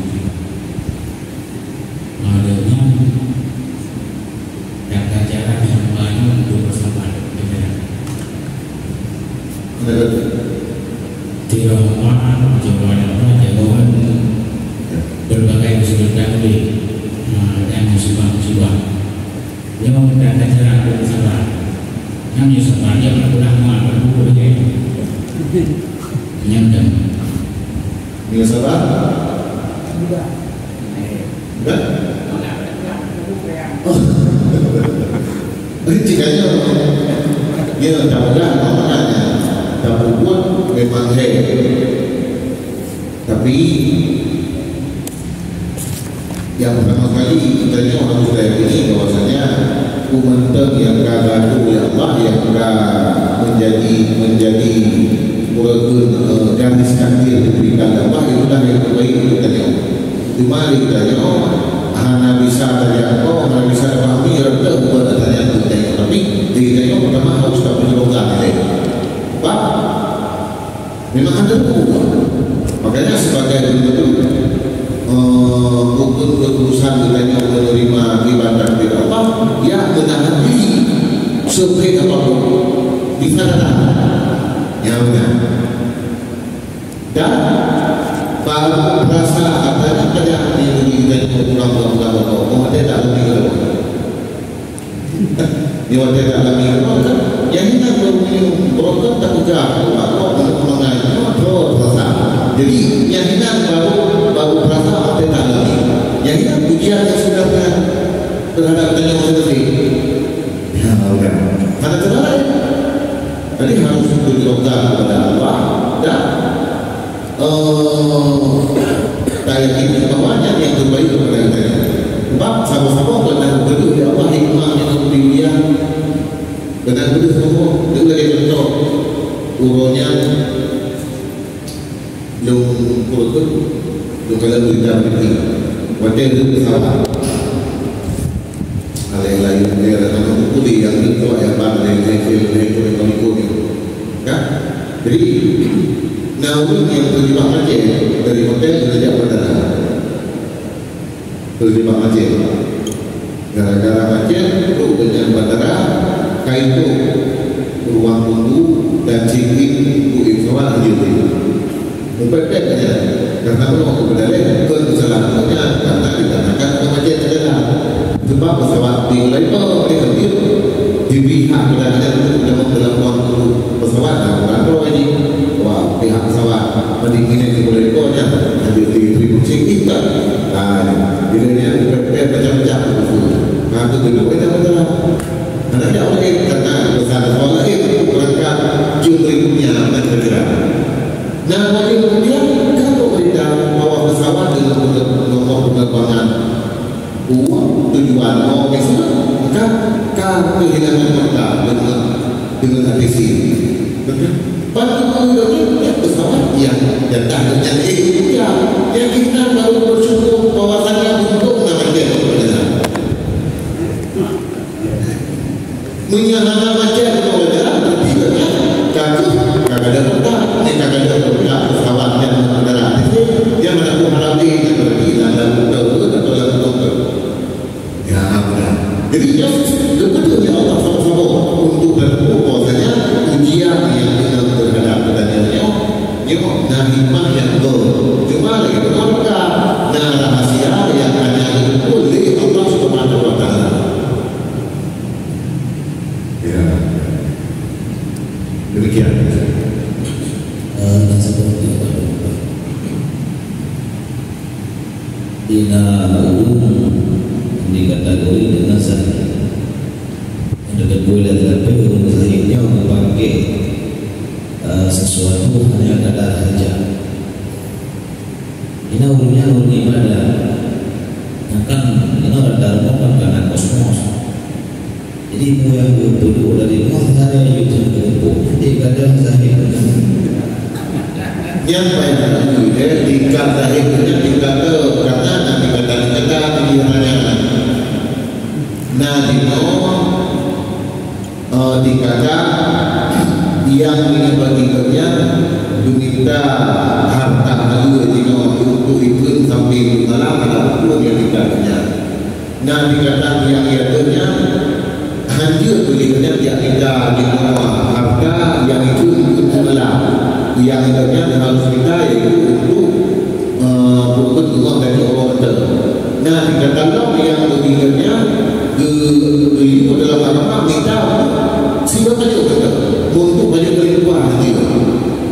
adanya tata cara yang baik untuk bersabar dengan tiraman jawaban berbagai kesulitan dan musibah-musibah. Yang tata cara untuk bersabar, yang sabarnya berkurang berkurang nyandang. Dia sabar? Enggak. Jikanya dia tak ada maknanya, tak berbuat memang tapi yang pertama kali kita harus yakini bahwasanya umat yang gagal ya Allah yang menjadi garis takdir diberikan Allah, itulah yang terbaik untuk kita. Cuma kita hanya bisa tanya hanya bisa memahami rata buat tanya kita, tapi kita pertama harus tak berlogam Pak memang ada buku. Makanya sebagai bentuk untuk keputusan kita menerima ibadah dari Allah, ya menahan diri sebaik apapun di sana Dia waktu tak lagi kan. Yang ini berokok tak ujar, berokok mengenai terasa. Jadi yang ini baru terasa tak lagi. Yang ini ujian yang sudah terhadap tanya masing-masing. Ya, bukan. Karena terlalu. Jadi harus berdoa kepada Allah dan daya ini bawahnya yang terbaik kepada kita. Sebab sama-sama benar berdua ya Allah hikmah yang mulia. Benar berdua semua. Itu dari contoh uronya yang kurut yang kalau berita ini wadah itu pesawat. Lain-lain daerah tanah putih yang itu yang pada yang ikut kan? Jadi namun yang terjebak Aceh dari hotel terjebak bandara terjebak Aceh gara-gara Aceh itu dengan bandara kaitu ruang tunggu dan cingking untuk pesawat lanjut mempepet aja karena kalau kebenaran kesalahannya karena dikarenakan Aceh adalah sebab pesawat di Malaysia dia di pihak kebenaran itu dalam ruang tunggu pesawat kalau ini wah pihak pesawat mendinginnya di Malaysia hadir di tribusi kita bila dia macam-macam itu dulu kita betul karena dia orang ini karena besar sekolah itu berangkat jumlahnya dan bergerak nah kemudian kalau berita bawa pesawat dengan nomor penerbangan uang tujuan mau besok maka kehilangan mereka dengan ATC pada kemudian pesawat yang datang yang yang kita baru bersyukur bahwasannya untuk namanya menyangka macam kebenaran tidak kagak ada otak kagak ada otak pesawat yang kendaraan itu dia menanggung harapi yang berarti dalam ya benar jadi kebetulan Allah sama-sama untuk berlaku bahwasanya ujian yang dengan terhadap kedananya nah hikmah yang cuma lagi berapa nah rahasia yang hanya oleh Allah Subhanahu wa taala ya demikian dan seperti itu Dina dikategori dengan sahih ada boleh tetapi untuk sahihnya memakai sesuatu hanya kadar saja ini umumnya urni pada akan ini ada bukan karena kosmos jadi yang dulu dari kosmos ada yang itu jadi kadar sahih yang banyak dikata hikmahnya dikata karena nanti kata dihanya nah dikata yang menyebabkannya diminta harta lalu untuk ikut sampai malam itu yang dikatanya nah dikata yang ianya hancur belinya dia tidak dimana harta yang itu untuk malam yang ianya harus kita itu untuk berikut uang dari orang itu nah dikatakan yang begininya itu dalam agama kita siapa saja untuk banyak kali keluar nanti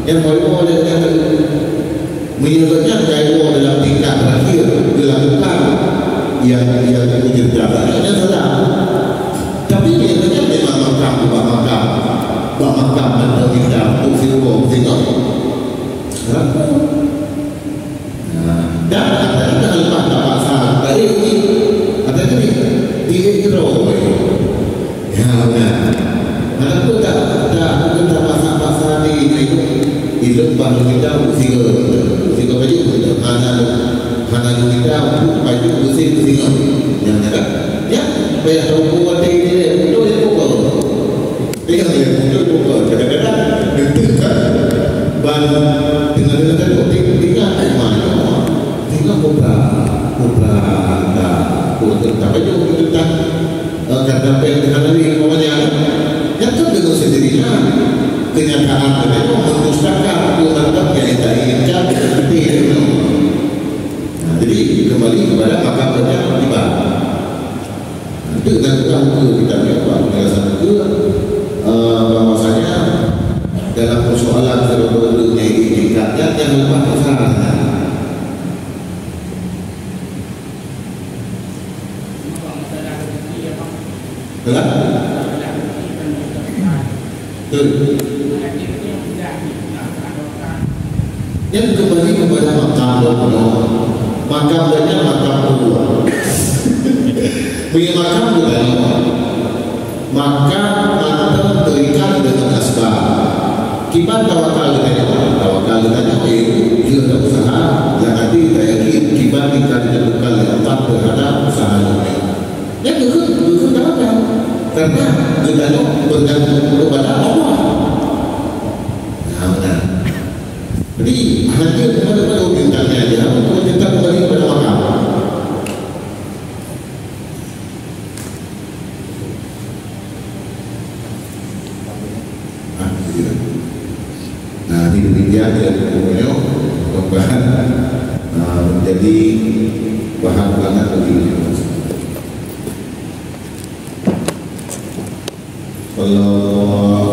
yang baru ada yang menyebutnya kaiwa dalam tingkat terakhir dilakukan yang wujud jalannya salah tapi biasanya memang makam atau tidak untuk siapa dan ada lepas dapat salah dari ini ada ini dihidro ya benar mana pun tak pasal di hidup baru kita usia baju mana kita baju usia yang ada ya banyak tahu ini itu yang pokok itu pokok kadang-kadang dekat ban dengan tinggal buka tapi juga tentang karena dengan ini namanya yang kan dengan sendirinya kenyataan mereka mendustakan menganggap yang kita inginkan seperti itu. Jadi kembali kepada makam tiba itu dengan ke kita dapat penjelasan ke bahwasanya dalam persoalan kedua-duanya itikadnya yang lepas kesalahan. Betul? Yang kembali kepada makam makam kedua. Punya makam kedua, maka mata terikat dengan asbab. Kibat tawakal dengan itu dia ada usaha yang nanti kita yakin kibat kita ditentukan lepas terhadap usaha ini. Yang kedua tawakal karena kita bergantung kepada Allah. Benar. Jadi hanya kepada bintangnya aja untuk kita kembali kepada makam. Nah, ini demikian yang kemudian menjadi bahan ulangan bagi Allah.